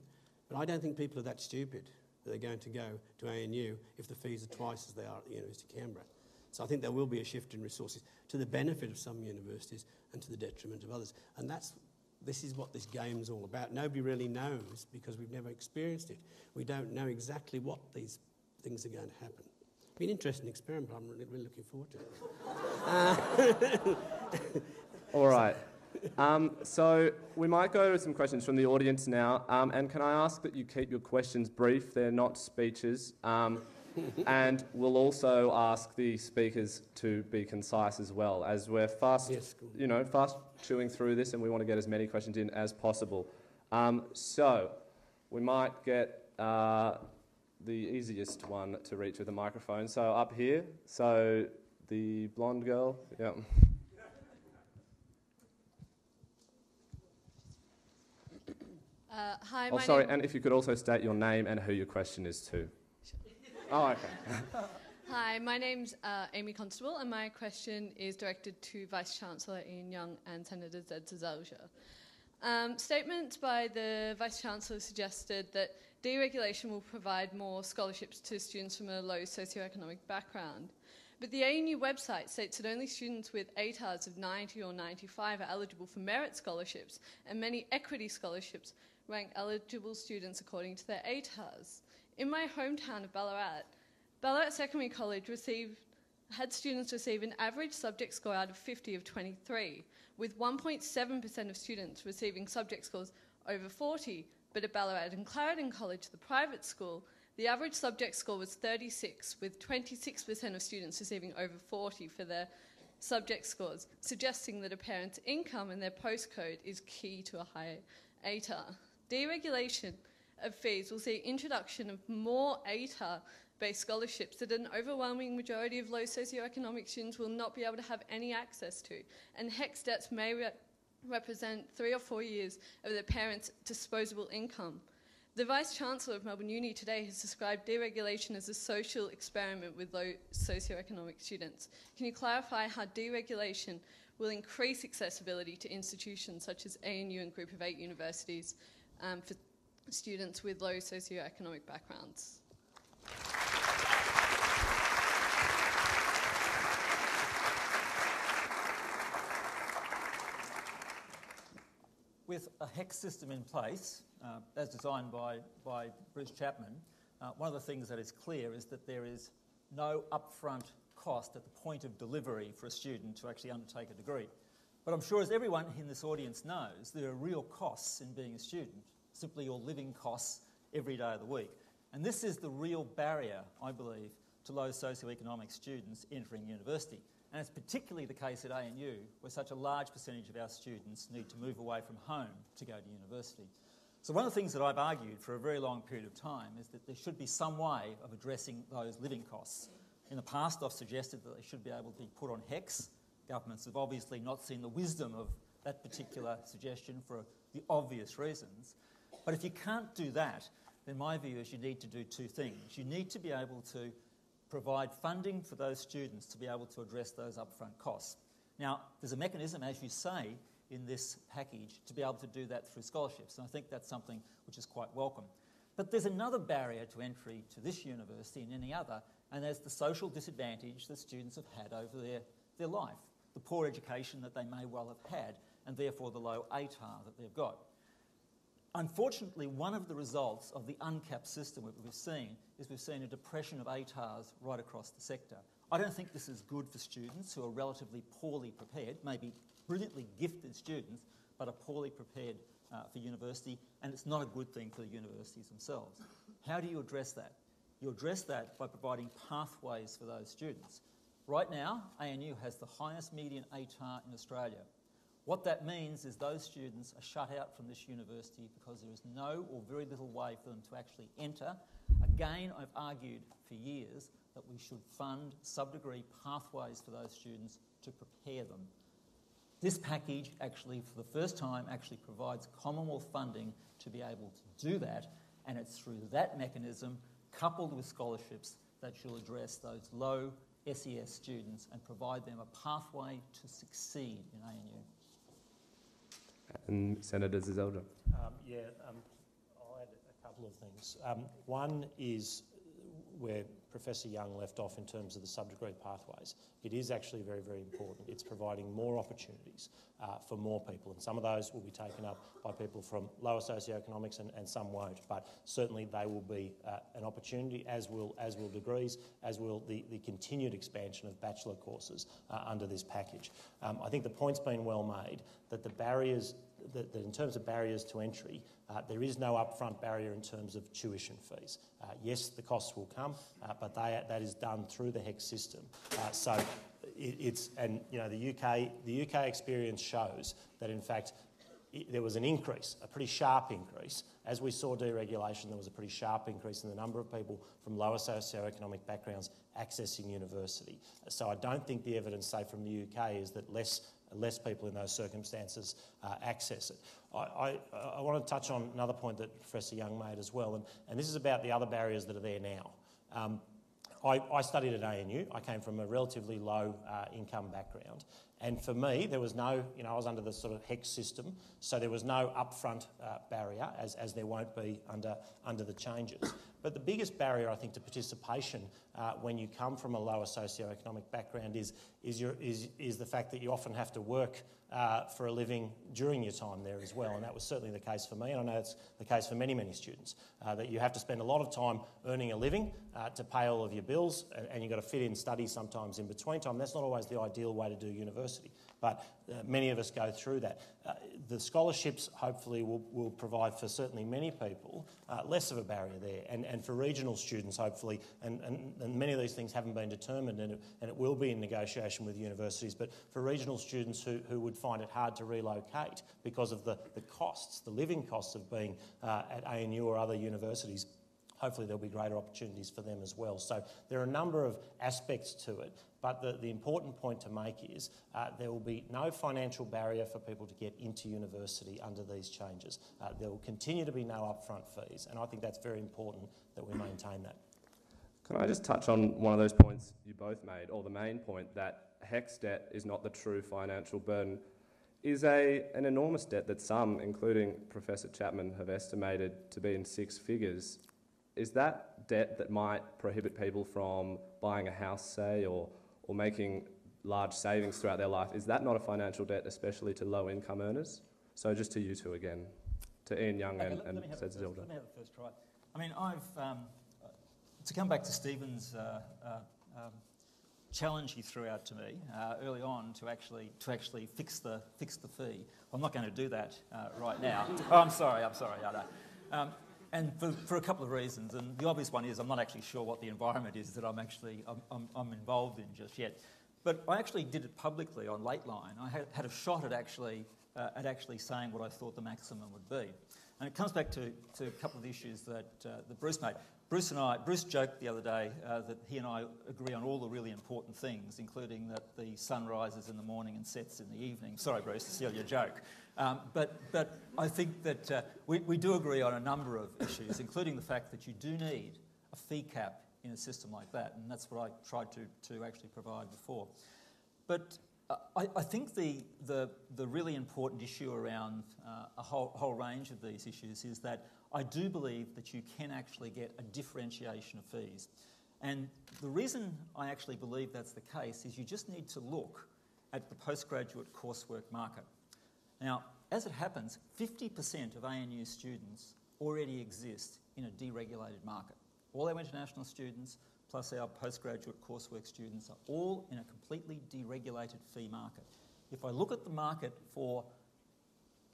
but I don't think people are that stupid that they're going to go to ANU if the fees are twice as they are at the University of Canberra. So I think there will be a shift in resources to the benefit of some universities and to the detriment of others. And this is what this game's all about. Nobody really knows because we've never experienced it. We don't know exactly what these things are going to happen. It'll be an interesting experiment, but I'm really looking forward to it. All right. So we might go to some questions from the audience now. And can I ask that you keep your questions brief? They're not speeches. And we'll also ask the speakers to be concise as well, as we're fast chewing through this, and we want to get as many questions in as possible. So we might get the easiest one to reach with a microphone. So up here, so the blonde girl, yeah. Hi, and if you could also state your name and who your question is to. Oh, okay. Hi, my name's Amy Constable, and my question is directed to Vice-Chancellor Ian Young and Senator Seselja. Statements by the Vice-Chancellor suggested that deregulation will provide more scholarships to students from a low socioeconomic background. But the ANU website states that only students with ATARs of 90 or 95 are eligible for merit scholarships, and many equity scholarships rank eligible students according to their ATARs. In my hometown of Ballarat Secondary College had students receive an average subject score out of 50 of 23, with 1.7% of students receiving subject scores over 40. But at Ballarat and Clarendon College, the private school, the average subject score was 36, with 26% of students receiving over 40 for their subject scores, suggesting that a parent's income and their postcode is key to a higher ATAR. Deregulation of fees will see introduction of more ATAR-based scholarships that an overwhelming majority of low socioeconomic students will not be able to have any access to, and HECS debts may represent 3 or 4 years of their parents' disposable income. The Vice-Chancellor of Melbourne Uni today has described deregulation as a social experiment with low socioeconomic students. Can you clarify how deregulation will increase accessibility to institutions such as ANU and Group of 8 universities for students with low socioeconomic backgrounds? With a HECS system in place, as designed by Bruce Chapman, one of the things that is clear is that there is no upfront cost at the point of delivery for a student to actually undertake a degree. But I'm sure, as everyone in this audience knows, there are real costs in being a student, simply your living costs every day of the week. And this is the real barrier, I believe, to low socioeconomic students entering university. And it's particularly the case at ANU, where such a large percentage of our students need to move away from home to go to university. So one of the things that I've argued for a very long period of time is that there should be some way of addressing those living costs. In the past, I've suggested that they should be able to be put on HECS. Governments have obviously not seen the wisdom of that particular suggestion for the obvious reasons. But if you can't do that, then my view is you need to do two things. You need to be able to provide funding for those students to be able to address those upfront costs. Now, there's a mechanism, as you say, in this package to be able to do that through scholarships, and I think that's something which is quite welcome. But there's another barrier to entry to this university and any other, and there's the social disadvantage that students have had over their life, the poor education that they may well have had, and therefore the low ATAR that they've got. Unfortunately, one of the results of the uncapped system that we've seen is we've seen a depression of ATARs right across the sector. I don't think this is good for students who are relatively poorly prepared, maybe brilliantly gifted students, but are poorly prepared for university, and it's not a good thing for the universities themselves. How do you address that? You address that by providing pathways for those students. Right now, ANU has the highest median ATAR in Australia. What that means is those students are shut out from this university because there is no or very little way for them to actually enter. Again, I've argued for years that we should fund sub-degree pathways for those students to prepare them. This package actually, for the first time, actually provides Commonwealth funding to be able to do that, and it's through that mechanism, coupled with scholarships, that you'll address those low SES students and provide them a pathway to succeed in ANU. And Senator Seselja. I'll add a couple of things. One is where Professor Young left off in terms of the sub-degree pathways. It is actually very, very important. It's providing more opportunities for more people, and some of those will be taken up by people from lower socioeconomics and some won't, but certainly they will be an opportunity, as will degrees, as will the continued expansion of bachelor courses under this package. I think the point's been well made that the barriers, that in terms of barriers to entry, there is no upfront barrier in terms of tuition fees. Yes, the costs will come, but that is done through the HECS system. The UK experience shows that in fact there was an increase, a pretty sharp increase. As we saw deregulation, there was a pretty sharp increase in the number of people from lower socioeconomic backgrounds accessing university. So I don't think the evidence, say, from the UK is that less people in those circumstances access it. I want to touch on another point that Professor Young made as well, and this is about the other barriers that are there now. I studied at ANU. I came from a relatively low income background, and for me there was no, I was under the sort of HECS system, so there was no upfront barrier, as there won't be under the changes. But the biggest barrier, I think, to participation when you come from a lower socioeconomic background is the fact that you often have to work for a living during your time there as well, and that was certainly the case for me, and I know it's the case for many, many students, that you have to spend a lot of time earning a living to pay all of your bills, and you've got to fit in studies sometimes in between time. That's not always the ideal way to do university, but many of us go through that. The scholarships hopefully will provide for certainly many people less of a barrier there, and for regional students hopefully, and many of these things haven't been determined, and it will be in negotiation with universities, but for regional students who would find it hard to relocate because of the costs, the living costs of being at ANU or other universities, hopefully there'll be greater opportunities for them as well. So there are a number of aspects to it, but the important point to make is there will be no financial barrier for people to get into university under these changes. There will continue to be no upfront fees, and I think that's very important that we maintain that. Can I just touch on one of those points you both made, or the main point, that HECS debt is not the true financial burden, is an enormous debt that some, including Professor Chapman, have estimated to be in 6 figures. Is that debt that might prohibit people from buying a house, say, or making large savings throughout their life? Is that not a financial debt, especially to low-income earners? So just to you two again, to Ian Young and Seselja. Let me have the first try. I mean, to come back to Stephen's challenge he threw out to me early on to actually fix the fee. I'm not going to do that right now. I'm sorry, I know. And for a couple of reasons, and the obvious one is I'm not actually sure what the environment is that I'm involved in just yet. But I actually did it publicly on Lateline. I had a shot at actually saying what I thought the maximum would be. And it comes back to a couple of the issues that Bruce made. Bruce joked the other day that he and I agree on all the really important things, including that the sun rises in the morning and sets in the evening. Sorry, Bruce, to steal your joke. But I think that we do agree on a number of issues, including the fact that you do need a fee cap in a system like that, and that's what I tried to actually provide before. But I think the really important issue around a whole range of these issues is that I do believe that you can actually get a differentiation of fees. And the reason I actually believe that's the case is you just need to look at the postgraduate coursework market. Now, as it happens, 50% of ANU students already exist in a deregulated market. All our international students, plus our postgraduate coursework students are all in a completely deregulated fee market. If I look at the market for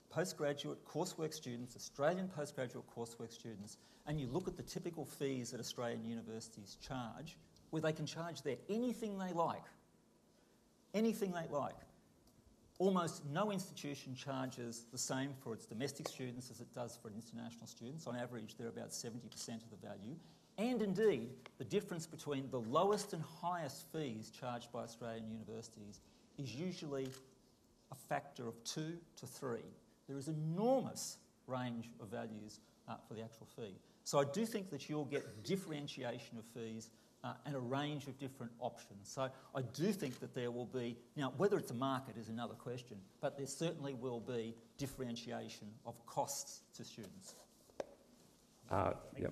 postgraduate coursework students, Australian postgraduate coursework students, and you look at the typical fees that Australian universities charge, where they can charge there anything they like, Almost no institution charges the same for its domestic students as it does for international students. On average, they're about 70% of the value. And indeed, the difference between the lowest and highest fees charged by Australian universities is usually a factor of 2 to 3. There is enormous range of values for the actual fee. So I do think that you'll get differentiation of fees and a range of different options. So I do think that there will be, now whether it's a market is another question, but there certainly will be differentiation of costs to students. Given the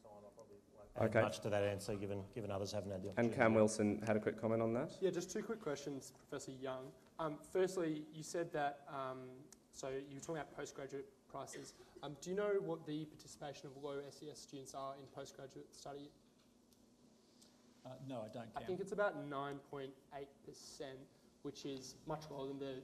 time, I probably won't add much to that answer, given others haven't had the opportunity. And Cam Wilson had a quick comment on that. Yeah, just 2 quick questions, Professor Young. Firstly, you said that, so you were talking about postgraduate prices. Do you know what the participation of low SES students are in postgraduate study? No, I don't. I think it's about 9.8%, which is much lower than the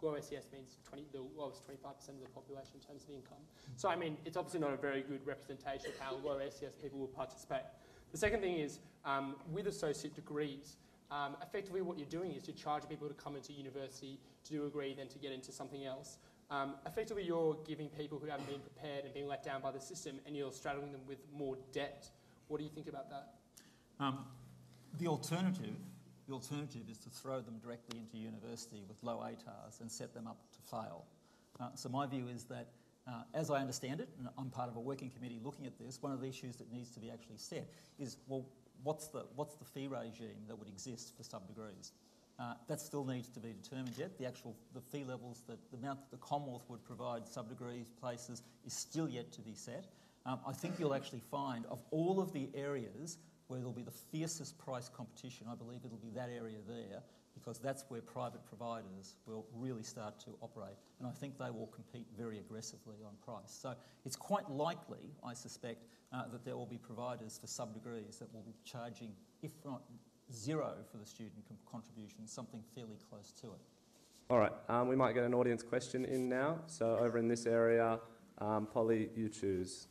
low SES means the lowest 25% of the population in terms of income. So, I mean, it's obviously not a very good representation of how low SES people will participate. The second thing is, with associate degrees, effectively what you're doing is you're charging people to come into university to do a degree, then to get into something else. Effectively, you're giving people who haven't been prepared and being let down by the system, and you're straddling them with more debt. What do you think about that? The alternative is to throw them directly into university with low ATARs and set them up to fail. So my view is that, as I understand it, and I'm part of a working committee looking at this, one of the issues that needs to be actually set is, well, what's the fee regime that would exist for sub-degrees? That still needs to be determined yet. The fee levels, the amount that the Commonwealth would provide sub-degree places is still yet to be set. I think you'll actually find, of all of the areas where there'll be the fiercest price competition, I believe it'll be that area there, because that's where private providers will really start to operate. And I think they will compete very aggressively on price. So it's quite likely, I suspect, that there will be providers for sub-degrees that will be charging, if not zero for the student contribution, something fairly close to it. All right, we might get an audience question in now. So over in this area, Polly, you choose.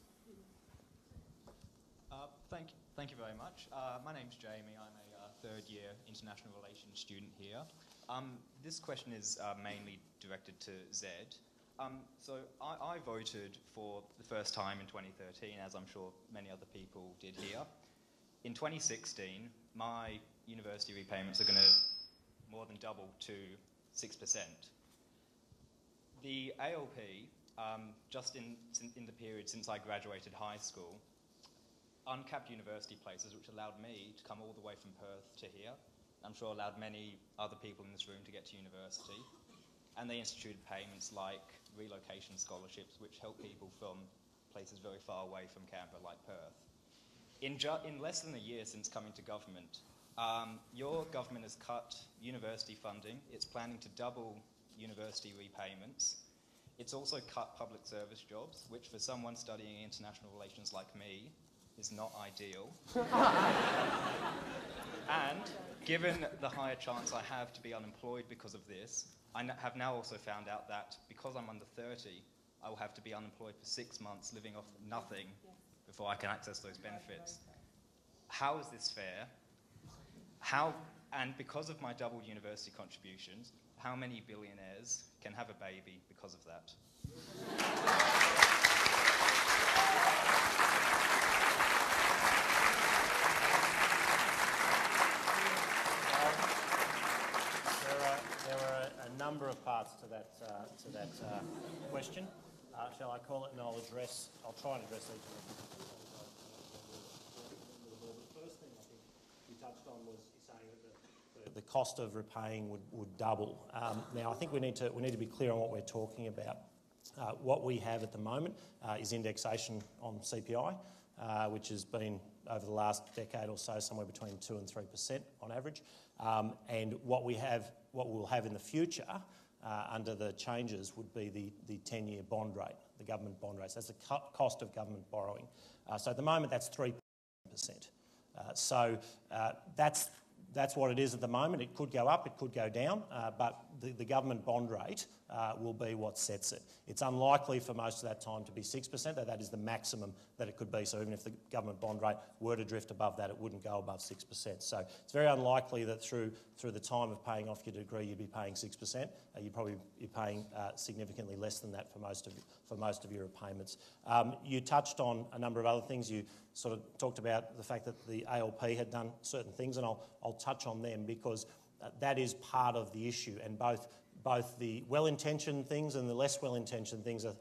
Thank you very much. My name's Jamie. I'm a third-year international relations student here. This question is mainly directed to Zed. So I voted for the first time in 2013, as I'm sure many other people did here. In 2016, my university repayments are going to more than double to 6%. The ALP, just in the period since I graduated high school, uncapped university places, which allowed me to come all the way from Perth to here. I'm sure allowed many other people in this room to get to university. And they instituted payments like relocation scholarships, which help people from places very far away from Canberra, like Perth. In less than a year since coming to government, your government has cut university funding. It's planning to double university repayments. It's also cut public service jobs, which for someone studying international relations like me, is not ideal. And given the higher chance I have to be unemployed because of this, I have now also found out that because I'm under 30, I will have to be unemployed for 6 months, living off nothing before I can access those benefits. How is this fair? And because of my double university contributions, how many billionaires can have a baby because of that? Number of parts to that question. Shall I call it, and I'll try and address each of them. The first thing I think you touched on was saying that the cost of repaying would double. Now I think we need to be clear on what we're talking about. What we have at the moment is indexation on CPI, which has been over the last decade or so somewhere between 2 and 3% on average, and what we'll have in the future under the changes would be the 10-year bond rate, the government bond rate. So that's the cost of government borrowing. So at the moment that's 3%. That's what it is at the moment. It could go up, it could go down, but the government bond rate will be what sets it. It's unlikely for most of that time to be 6%, though that is the maximum that it could be. So even if the government bond rate were to drift above that, it wouldn't go above 6%. So it's very unlikely that through the time of paying off your degree, you'd be paying 6%. You'd probably be paying significantly less than that for most of your repayments. You touched on a number of other things. You sort of talked about the fact that the ALP had done certain things, and I'll touch on them because that is part of the issue, and both the well-intentioned things and the less well-intentioned things are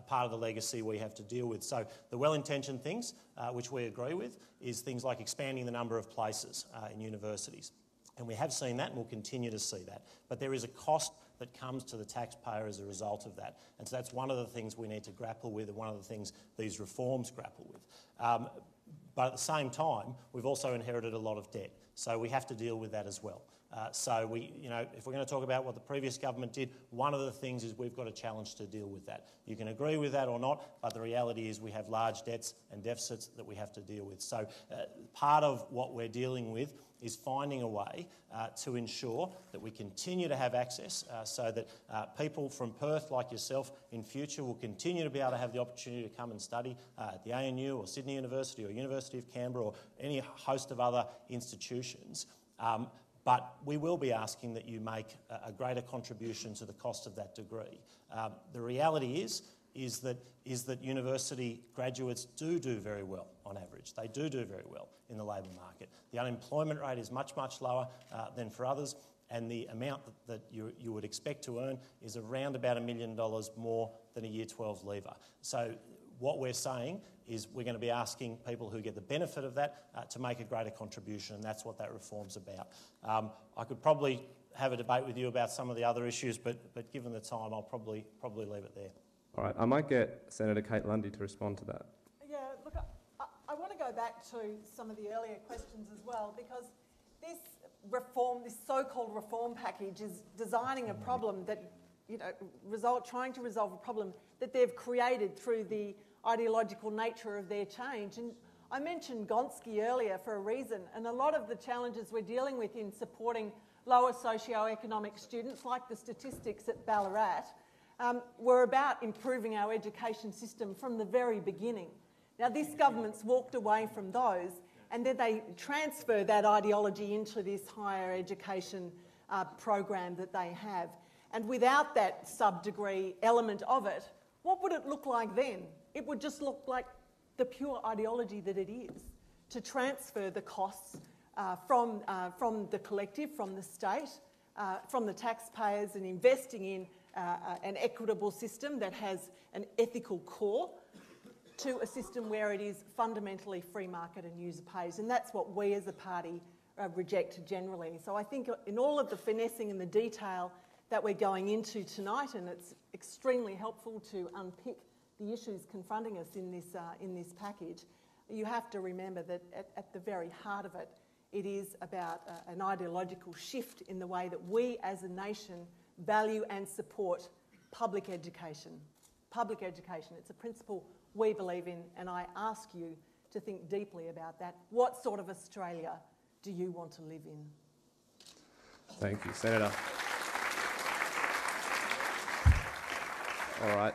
part of the legacy we have to deal with. So the well-intentioned things, which we agree with, is things like expanding the number of places in universities. And we have seen that and we'll continue to see that. But there is a cost that comes to the taxpayer as a result of that. And so that's one of the things we need to grapple with and one of the things these reforms grapple with. But at the same time, we've also inherited a lot of debt. So we have to deal with that as well. So if we're going to talk about what the previous government did, one of the things is we've got a challenge to deal with that. You can agree with that or not, but the reality is we have large debts and deficits that we have to deal with. So part of what we're dealing with is finding a way to ensure that we continue to have access so that people from Perth like yourself in future will continue to be able to have the opportunity to come and study at the ANU or Sydney University or University of Canberra or any host of other institutions. But we will be asking that you make a greater contribution to the cost of that degree. The reality is that university graduates do very well on average. They do very well in the labour market. The unemployment rate is much lower than for others, and the amount that you would expect to earn is around about $1 million more than a Year 12 leaver. So what we're saying is we're going to be asking people who get the benefit of that to make a greater contribution, and that's what that reform's about. I could probably have a debate with you about some of the other issues, but given the time, I'll probably leave it there. All right, I might get Senator Kate Lundy to respond to that. Yeah, look, I want to go back to some of the earlier questions as well, because this so-called reform package is designing a problem that, trying to resolve a problem that they've created through the ideological nature of their change. And I mentioned Gonski earlier for a reason, and a lot of the challenges we're dealing with in supporting lower socio-economic students, like the statistics at Ballarat, were about improving our education system from the very beginning. Now, this government's walked away from those, and then they transfer that ideology into this higher education program that they have. And without that sub-degree element of it, what would it look like then? It would just look like the pure ideology that it is, to transfer the costs from the collective, from the state, from the taxpayers, and investing in an equitable system that has an ethical core to a system where it is fundamentally free market and user pays. And that's what we as a party reject generally. So I think in all of the finessing and the detail that we're going into tonight, and it's extremely helpful to unpick the issues confronting us in this package, you have to remember that at the very heart of it, it is about an ideological shift in the way that we as a nation value and support public education. Public education, it's a principle we believe in, and I ask you to think deeply about that. What sort of Australia do you want to live in? Thank you, Senator. All right,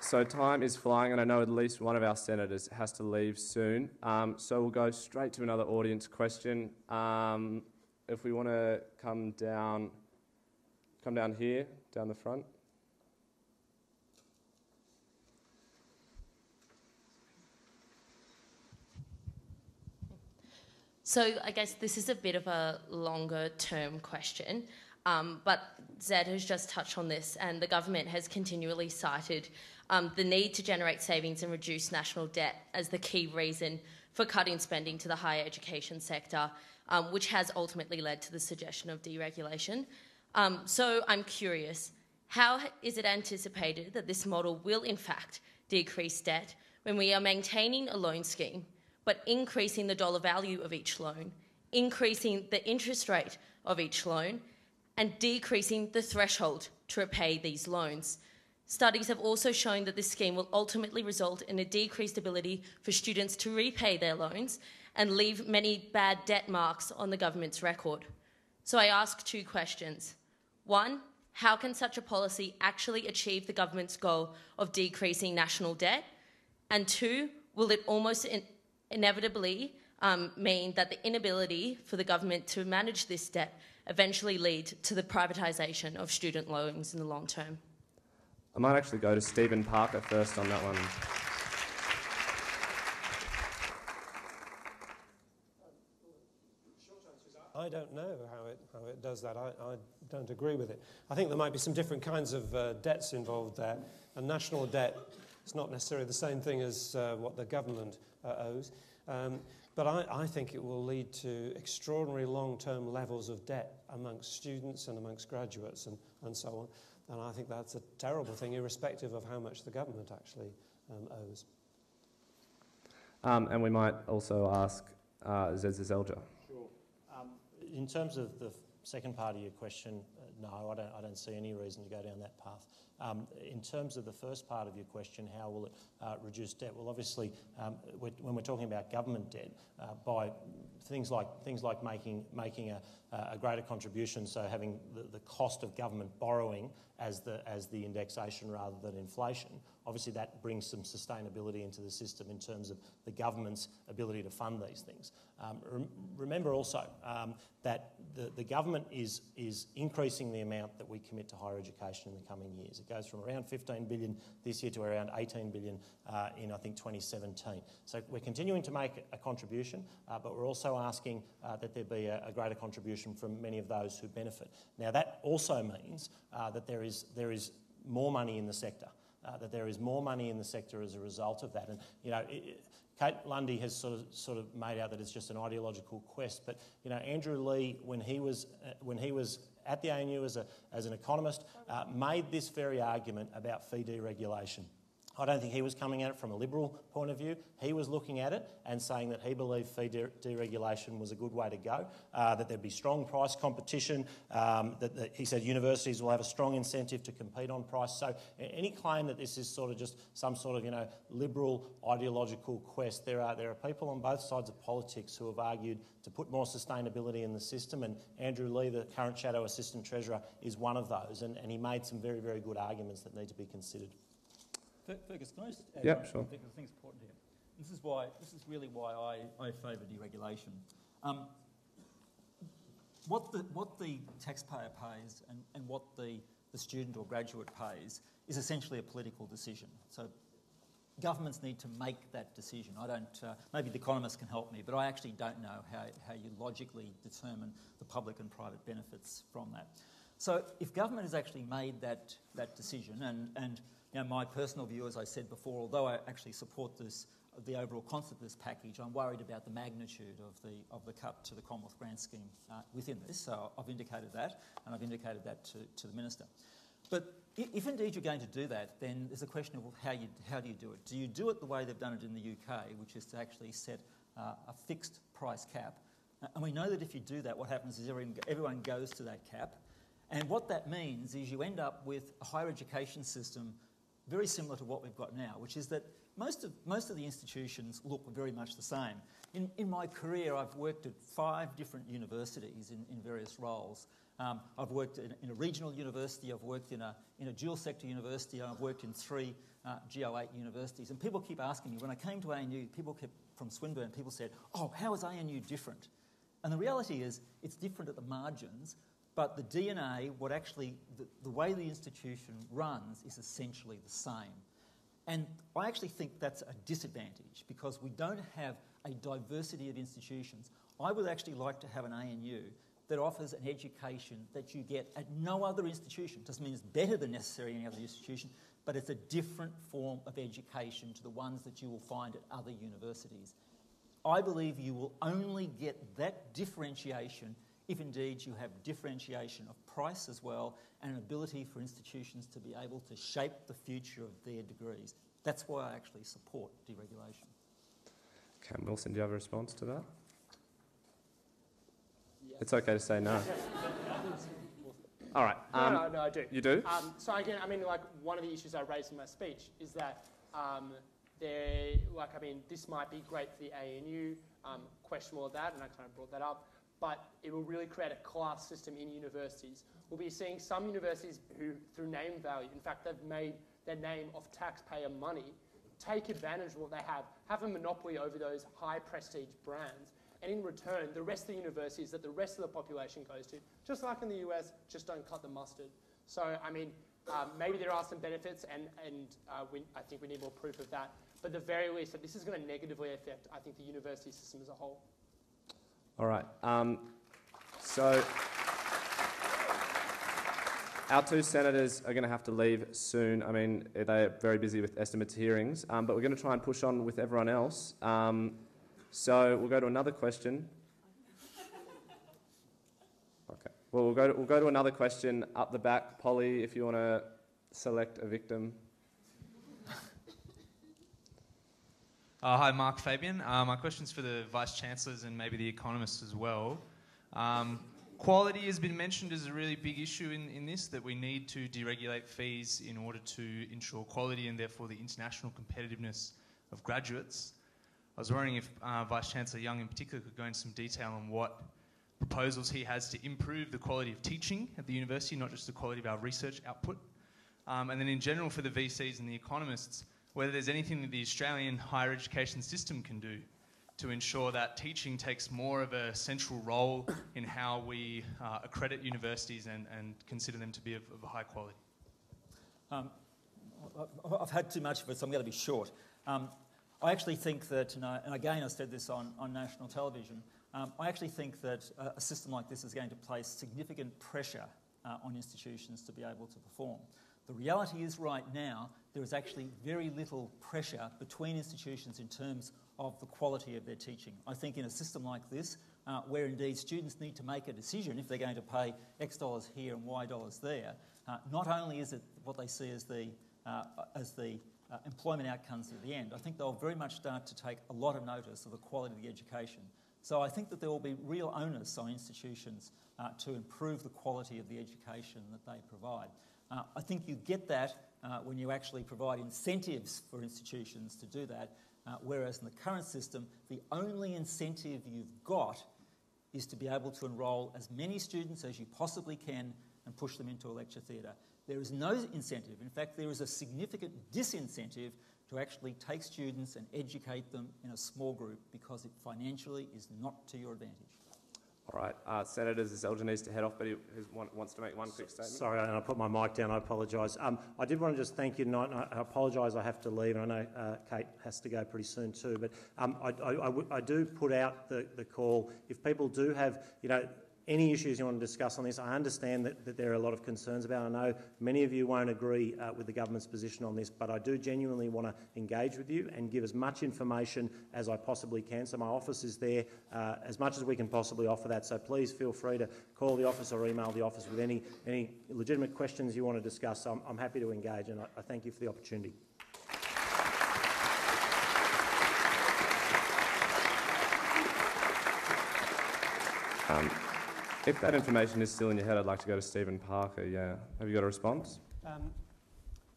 so time is flying, and I know at least one of our senators has to leave soon. So we'll go straight to another audience question. If we want to come down here, down the front. So I guess this is a bit of a longer term question, but Zed has just touched on this, and the government has continually cited the need to generate savings and reduce national debt as the key reason for cutting spending to the higher education sector, which has ultimately led to the suggestion of deregulation. So I'm curious, how is it anticipated that this model will in fact decrease debt when we are maintaining a loan scheme but increasing the dollar value of each loan, increasing the interest rate of each loan, and decreasing the threshold to repay these loans? Studies have also shown that this scheme will ultimately result in a decreased ability for students to repay their loans and leave many bad debt marks on the government's record. So I ask two questions. One, how can such a policy actually achieve the government's goal of decreasing national debt? And two, will it almost inevitably mean that the inability for the government to manage this debt eventually lead to the privatisation of student loans in the long term? I might actually go to Stephen Parker first on that one. I don't know how it does that. I don't agree with it. I think there might be some different kinds of debts involved there. And national debt is not necessarily the same thing as what the government owes. But I think it will lead to extraordinary long-term levels of debt amongst students and amongst graduates and so on. And I think that's a terrible thing, irrespective of how much the government actually owes. And we might also ask Seselja. Sure. In terms of the second part of your question, no, I don't see any reason to go down that path. In terms of the first part of your question, how will it reduce debt? Well, obviously, when we're talking about government debt, by things like making a greater contribution, so having the cost of government borrowing as the indexation rather than inflation, obviously that brings some sustainability into the system in terms of the government's ability to fund these things. Remember also that the government is increasing the amount that we commit to higher education in the coming years. It goes from around 15 billion this year to around 18 billion in, I think, 2017. So we're continuing to make a contribution, but we're also asking that there be a greater contribution from many of those who benefit. Now, that also means that there is more money in the sector. That there is more money in the sector as a result of that. And, you know, Kate Lundy has sort of made out that it's just an ideological quest. But, you know, Andrew Leigh, when he was at the ANU as an economist, made this very argument about fee deregulation. I don't think he was coming at it from a liberal point of view. He was looking at it and saying that he believed fee deregulation was a good way to go, that there'd be strong price competition, that he said universities will have a strong incentive to compete on price. So any claim that this is sort of just some sort of, you know, liberal ideological quest, there are people on both sides of politics who have argued to put more sustainability in the system, and Andrew Leigh, the current Shadow Assistant Treasurer, is one of those, and he made some very, very good arguments that need to be considered. Fergus, can I just add yep, sure. I think it's important here. This is really why I favour deregulation. What the taxpayer pays and what the student or graduate pays is essentially a political decision. So governments need to make that decision. I don't. Maybe the economists can help me, but I actually don't know how you logically determine the public and private benefits from that. So if government has actually made that decision, and you know, my personal view, as I said before, although I actually support the overall concept of this package, I'm worried about the magnitude of the cut to the Commonwealth Grant Scheme within this. So I've indicated that, and I've indicated that to the Minister. But if indeed you're going to do that, then there's a question of how do you do it? Do you do it the way they've done it in the UK, which is to actually set a fixed price cap? And we know that if you do that, what happens is everyone goes to that cap. And what that means is you end up with a higher education system very similar to what we've got now, which is that most of the institutions look very much the same. In my career, I've worked at 5 different universities in various roles. I've worked in a regional university, I've worked in a dual sector university, and I've worked in 3 GO8 universities. And people keep asking me, when I came to ANU, from Swinburne, people said, "Oh, how is ANU different?" And the reality is, it's different at the margins. But the DNA, the way the institution runs is essentially the same. And I actually think that's a disadvantage because we don't have a diversity of institutions. I would actually like to have an ANU that offers an education that you get at no other institution. It doesn't mean it's better than necessarily any other institution, but it's a different form of education to the ones that you will find at other universities. I believe you will only get that differentiation if indeed you have differentiation of price as well and an ability for institutions to be able to shape the future of their degrees. That's why I actually support deregulation. Cam Wilson, do you have a response to that? Yes. It's okay to say no. All right. No, I do. You do? So again, I mean, like one of the issues I raised in my speech is that this might be great for the ANU, questionable of that, and I kind of brought that up, but it will really create a class system in universities. We'll be seeing some universities who, through name value, in fact, they've made their name off taxpayer money, take advantage of what they have a monopoly over those high prestige brands, and in return, the rest of the universities that the rest of the population goes to, just like in the US, just don't cut the mustard. So, I mean, maybe there are some benefits, and I think we need more proof of that. But at the very least, that this is going to negatively affect, I think, the university system as a whole. All right. So our two senators are going to have to leave soon. I mean, they're very busy with estimates hearings, but we're going to try and push on with everyone else. So we'll go to another question. Okay. Well, we'll go to another question up the back. Polly, if you want to select a victim. Hi, Mark Fabian. My question's for the Vice-Chancellors and maybe the economists as well. Quality has been mentioned as a really big issue in this, that we need to deregulate fees in order to ensure quality and therefore the international competitiveness of graduates. I was wondering if Vice-Chancellor Young in particular could go into some detail on what proposals he has to improve the quality of teaching at the university, not just the quality of our research output. And then in general for the VCs and the economists, whether there's anything that the Australian higher education system can do to ensure that teaching takes more of a central role in how we accredit universities and consider them to be of a high quality. I've had too much of it, so I'm going to be short. I actually think that, and again I said this on national television, I actually think that a system like this is going to place significant pressure on institutions to be able to perform. The reality is right now there is actually very little pressure between institutions in terms of the quality of their teaching. I think in a system like this, where indeed students need to make a decision if they're going to pay X dollars here and Y dollars there, not only is it what they see as the employment outcomes at the end, I think they'll very much start to take a lot of notice of the quality of the education. So I think that there will be real onus on institutions to improve the quality of the education that they provide. I think you get that when you actually provide incentives for institutions to do that, whereas in the current system, the only incentive you've got is to be able to enrol as many students as you possibly can and push them into a lecture theatre. There is no incentive. In fact, there is a significant disincentive to actually take students and educate them in a small group because it financially is not to your advantage. All right, Senator Seselja needs to head off, but he wants to make one quick statement. Sorry, and I put my mic down, I apologise. I did want to just thank you tonight, and I apologise I have to leave, and I know Kate has to go pretty soon too, but I do put out the call. If people do have, any issues you want to discuss on this, I understand that there are a lot of concerns about it. I know many of you won't agree with the government's position on this, but I do genuinely want to engage with you and give as much information as I possibly can. So my office is there as much as we can possibly offer that. So please feel free to call the office or email the office with any legitimate questions you want to discuss. I'm happy to engage, and I thank you for the opportunity. If that information is still in your head, I'd like to go to Stephen Parker. Yeah. Have you got a response?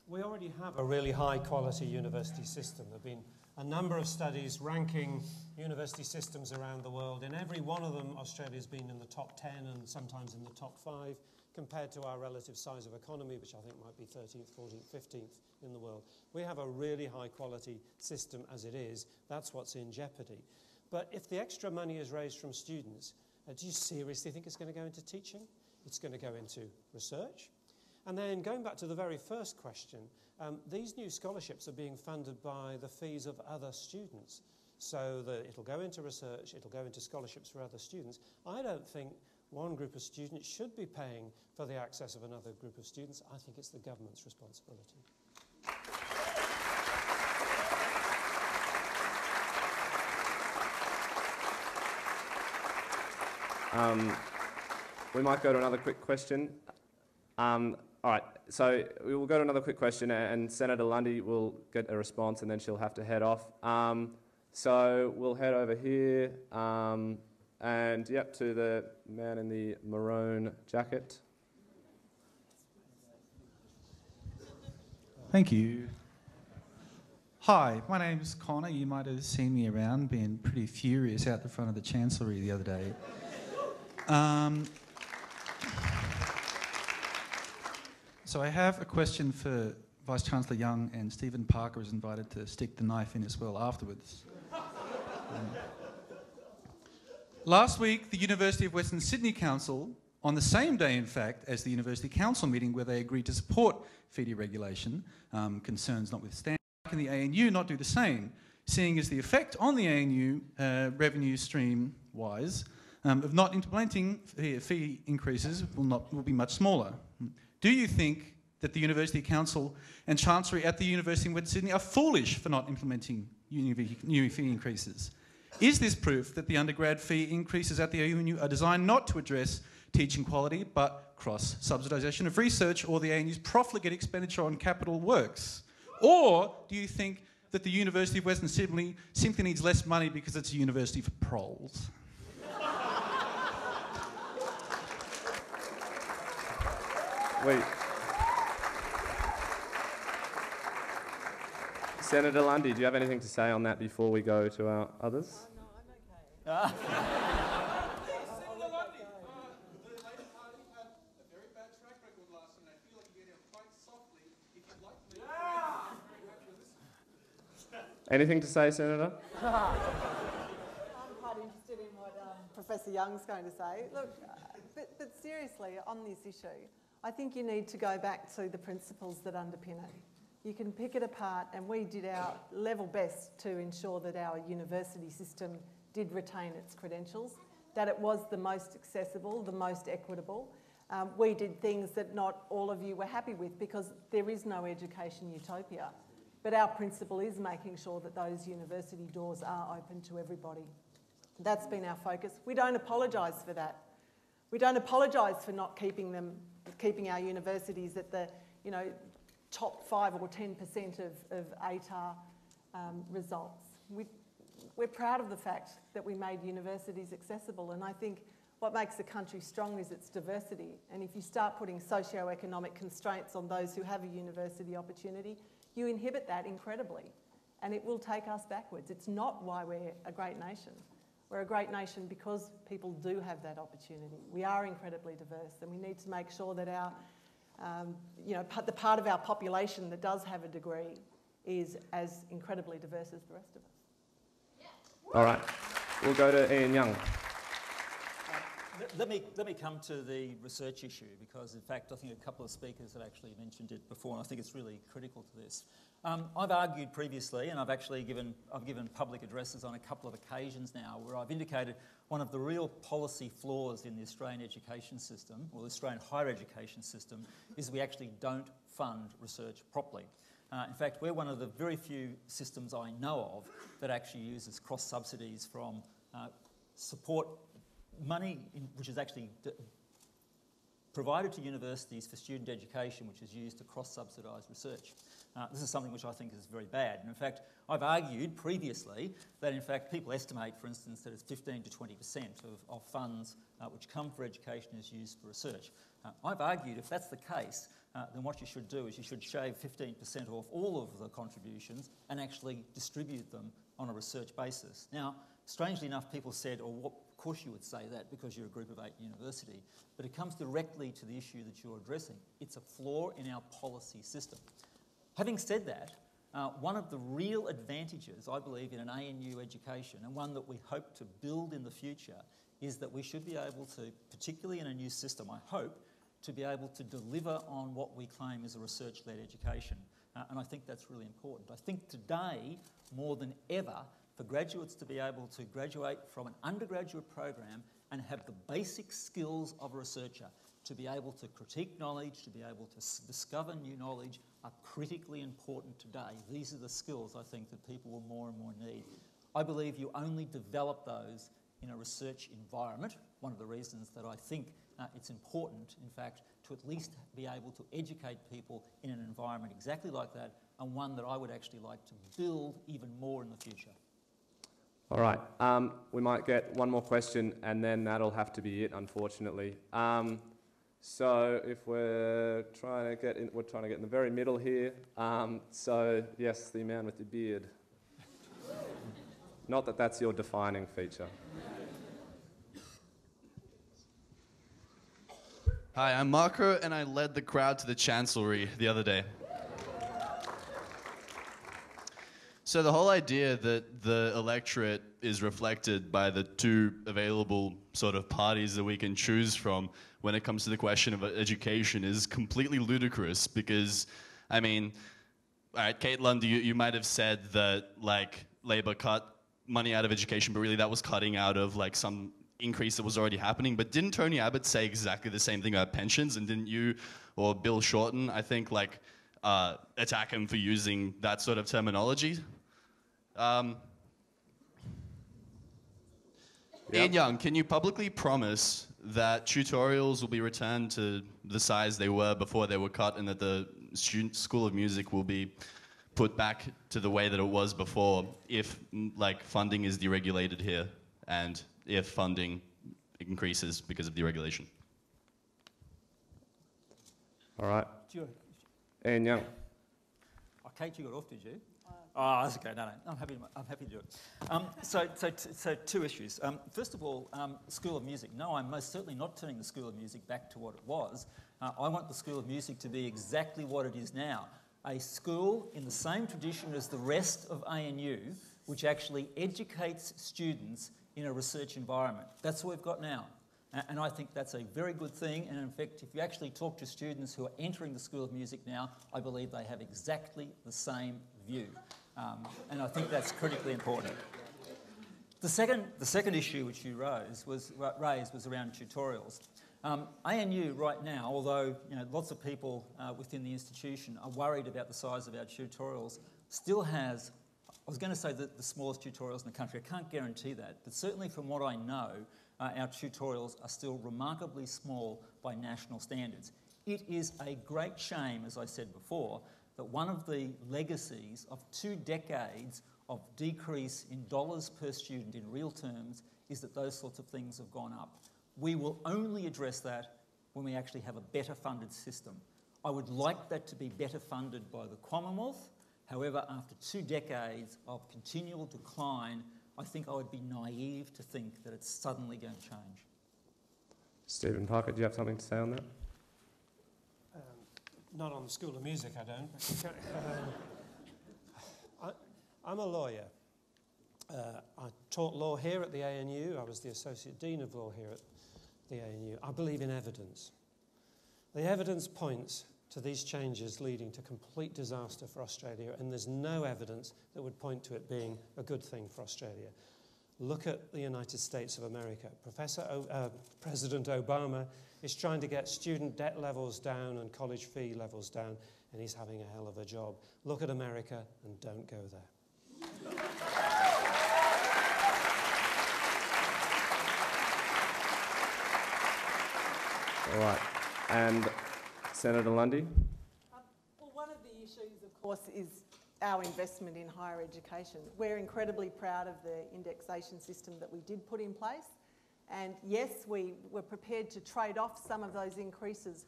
We already have a really high-quality university system. There have been a number of studies ranking university systems around the world. In every one of them, Australia's been in the top 10 and sometimes in the top 5 compared to our relative size of economy, which I think might be 13th, 14th, 15th in the world. We have a really high-quality system as it is. That's what's in jeopardy. But if the extra money is raised from students, do you seriously think it's going to go into teaching? It's going to go into research? And then going back to the very first question, these new scholarships are being funded by the fees of other students. So that it'll go into research, it'll go into scholarships for other students. I don't think one group of students should be paying for the access of another group of students. I think it's the government's responsibility. We might go to another quick question. All right, so we will go to another quick question, and Senator Lundy will get a response, and then she'll have to head off. So we'll head over here, and yep, to the man in the maroon jacket. Thank you. Hi, my name's Connor. You might have seen me around being pretty furious out the front of the Chancellery the other day. So I have a question for Vice-Chancellor Young, and Stephen Parker is invited to stick the knife in as well afterwards. Last week, the University of Western Sydney Council, on the same day, in fact, as the University Council meeting where they agreed to support fee deregulation, concerns notwithstanding, can the ANU not do the same, seeing as the effect on the ANU revenue stream-wise of not implementing fee increases will be much smaller? Do you think that the University Council and Chancellery at the University of Western Sydney are foolish for not implementing new fee increases? Is this proof that the undergrad fee increases at the ANU are designed not to address teaching quality but cross-subsidisation of research or the ANU's profligate expenditure on capital works? Or do you think that the University of Western Sydney simply needs less money because it's a university for proles? Wait. Senator Lundy, do you have anything to say on that before we go to our others? No, I'm okay. Senator Lundy, the Labor Party had a very bad track record last night. I feel like you're getting it quite softly. If you'd like to make Anything to say, Senator? I'm quite interested in what Professor Young's going to say. Look, but seriously, on this issue, I think you need to go back to the principles that underpin it. You can pick it apart, and we did our level best to ensure that our university system did retain its credentials, that it was the most accessible, the most equitable. We did things that not all of you were happy with because there is no education utopia. But our principle is making sure that those university doors are open to everybody. That's been our focus. We don't apologise for that. We don't apologise for not keeping our universities at the, top 5 or 10% of ATAR results. We're proud of the fact that we made universities accessible, and I think what makes the country strong is its diversity. And if you start putting socio-economic constraints on those who have a university opportunity, you inhibit that incredibly, and it will take us backwards. It's not why we're a great nation. We're a great nation because people do have that opportunity. We are incredibly diverse, and we need to make sure that our, the part of our population that does have a degree is as incredibly diverse as the rest of us. All right, we'll go to Ian Young. Let me come to the research issue because, in fact, I think a couple of speakers have actually mentioned it before, and I think it's really critical to this. I've argued previously, and I've given public addresses on a couple of occasions now, where I've indicated one of the real policy flaws in the Australian education system, or the Australian higher education system, is we actually don't fund research properly. In fact, we're one of the very few systems I know of that actually uses cross-subsidies from support money which is actually provided to universities for student education, which is used to cross-subsidise research. This is something which I think is very bad. And in fact, I've argued previously that in fact people estimate, for instance, that it's 15 to 20% of funds which come for education is used for research. I've argued if that's the case, then what you should do is you should shave 15% off all of the contributions and actually distribute them on a research basis. Now, strangely enough, people said, of course you would say that because you're a Group of 8 university, but it comes directly to the issue that you're addressing. It's a flaw in our policy system. Having said that, one of the real advantages, I believe, in an ANU education, and one that we hope to build in the future, is that we should be able to, particularly in a new system, I hope, to be able to deliver on what we claim is a research-led education. And I think that's really important. I think today, more than ever, for graduates to be able to graduate from an undergraduate program and have the basic skills of a researcher, to be able to critique knowledge, to be able to discover new knowledge, are critically important today. These are the skills I think that people will more and more need. I believe you only develop those in a research environment. One of the reasons that I think it's important, in fact, to at least be able to educate people in an environment exactly like that, and one that I would actually like to build even more in the future. All right, we might get one more question and then that'll have to be it, unfortunately. So if we're trying to get in, we're trying to get in the very middle here. So yes, the man with the beard. Not that that's your defining feature. Hi, I'm Marco, and I led the crowd to the Chancellery the other day. So the whole idea that the electorate is reflected by the two available sort of parties that we can choose from when it comes to the question of education is completely ludicrous because, I mean, all right, Kate Lundy, you might have said that, like, Labor cut money out of education, but really that was cutting out of, like, some increase that was already happening. But didn't Tony Abbott say exactly the same thing about pensions? And didn't you or Bill Shorten, I think, like, attack him for using that sort of terminology? Ian Young, can you publicly promise that tutorials will be returned to the size they were before they were cut and that the School of Music will be put back to the way that it was before if, like, funding is deregulated here and if funding increases because of deregulation? All right. Ian Young. Oh, Kate, you got off, did you? Oh, that's okay. No, I'm happy to do it. So two issues. First of all, School of Music. No, I'm most certainly not turning the School of Music back to what it was. I want the School of Music to be exactly what it is now. A school in the same tradition as the rest of ANU, which actually educates students in a research environment. That's what we've got now. And I think that's a very good thing. And in fact, if you actually talk to students who are entering the School of Music now, I believe they have exactly the same view. And I think that's critically important. The second issue which you raised was around tutorials. ANU right now, although lots of people within the institution are worried about the size of our tutorials, still has, I was going to say the smallest tutorials in the country. I can't guarantee that, but certainly from what I know, our tutorials are still remarkably small by national standards. It is a great shame, as I said before, that one of the legacies of 2 decades of decrease in dollars per student in real terms is that those sorts of things have gone up. We will only address that when we actually have a better funded system. I would like that to be better funded by the Commonwealth. However, after 2 decades of continual decline, I think I would be naive to think that it's suddenly going to change. Stephen Parker, do you have something to say on that? Not on the School of Music, I don't. I'm a lawyer. I taught law here at the ANU. I was the Associate Dean of Law here at the ANU. I believe in evidence. The evidence points to these changes leading to complete disaster for Australia, and there's no evidence that would point to it being a good thing for Australia. Look at the United States of America. President Obama is trying to get student debt levels down and college fee levels down, and he's having a hell of a job. Look at America and don't go there. All right. And Senator Lundy? Well, one of the issues, of course, is our investment in higher education. We're incredibly proud of the indexation system that we did put in place. And yes, we were prepared to trade off some of those increases,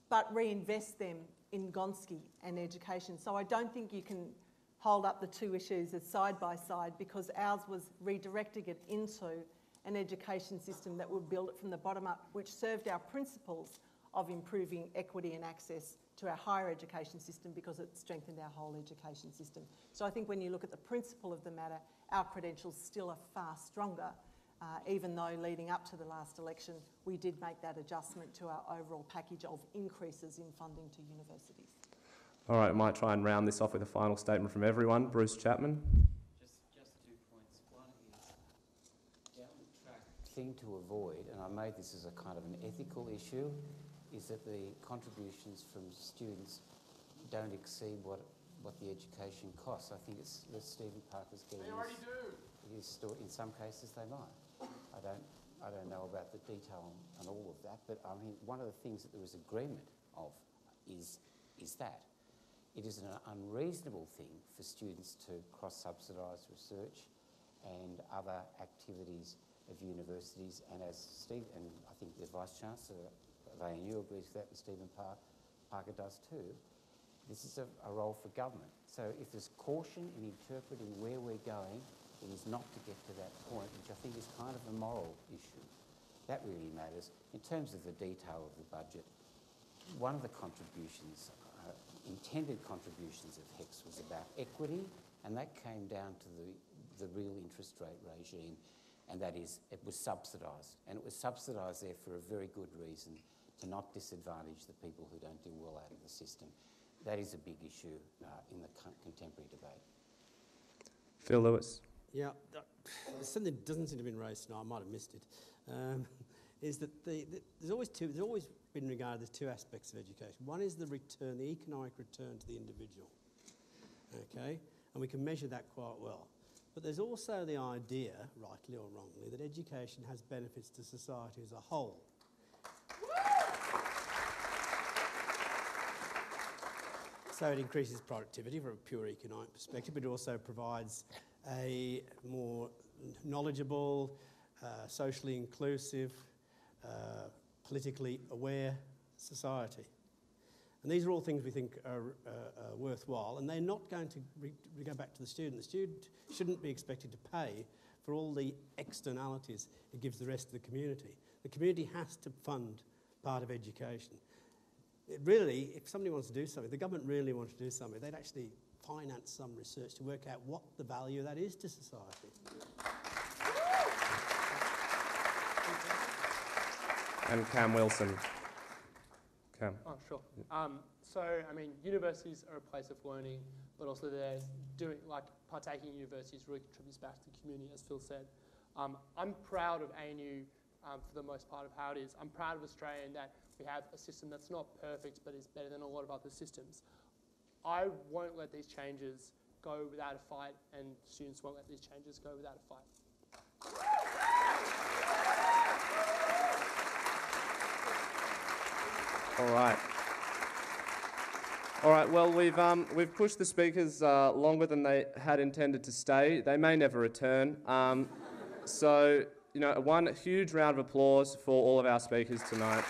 but reinvest them in Gonski and education. So I don't think you can hold up the two issues as side by side, because ours was redirecting it into an education system that would build it from the bottom up, which served our principles of improving equity and access to our higher education system, because it strengthened our whole education system. So I think when you look at the principle of the matter, our credentials still are far stronger, even though leading up to the last election, we did make that adjustment to our overall package of increases in funding to universities. All right, I might try and round this off with a final statement from everyone. Bruce Chapman. Just 2 points. One is down the track thing to avoid, and I made this as a kind of an ethical issue, is that the contributions from students don't exceed what the education costs. I think it's that Stephen Parker's getting. They already do. In some cases, they might. I don't know about the detail on all of that, but I mean, one of the things that there was agreement of is that it is an unreasonable thing for students to cross-subsidise research and other activities of universities. And as Steve and I think the Vice-Chancellor of ANU agrees with that, and Stephen Parker does too. This is a role for government. So if there's caution in interpreting where we're going, it is not to get to that point, which I think is kind of a moral issue. That really matters. In terms of the detail of the budget, one of the contributions, intended contributions of HECS was about equity, and that came down to the real interest rate regime, and that is, it was subsidised. And it was subsidised there for a very good reason, to not disadvantage the people who don't do well out of the system. That is a big issue in the contemporary debate. Phil Lewis. Yeah, something that doesn't seem to have been raised tonight, I might have missed it, is that there's always been regarded as two aspects of education. One is the return, the economic return to the individual, okay? And we can measure that quite well. But there's also the idea, rightly or wrongly, that education has benefits to society as a whole. So it increases productivity from a pure economic perspective, but it also provides a more knowledgeable, socially inclusive, politically aware society. And these are all things we think are worthwhile, and they're not going to go back to the student. The student shouldn't be expected to pay for all the externalities it gives the rest of the community. The community has to fund part of education. It really, if somebody wants to do something, the government really wants to do something, they'd actually finance some research to work out what the value of that is to society. And Cam Wilson. Cam. Oh, sure. So, I mean, universities are a place of learning, but also they're partaking in universities really contributes back to the community, as Phil said. I'm proud of ANU for the most part of how it is. I'm proud of Australia in that we have a system that's not perfect, but is better than a lot of other systems. I won't let these changes go without a fight, and students won't let these changes go without a fight. All right. Well, we've pushed the speakers longer than they had intended to stay. They may never return. So, one huge round of applause for all of our speakers tonight.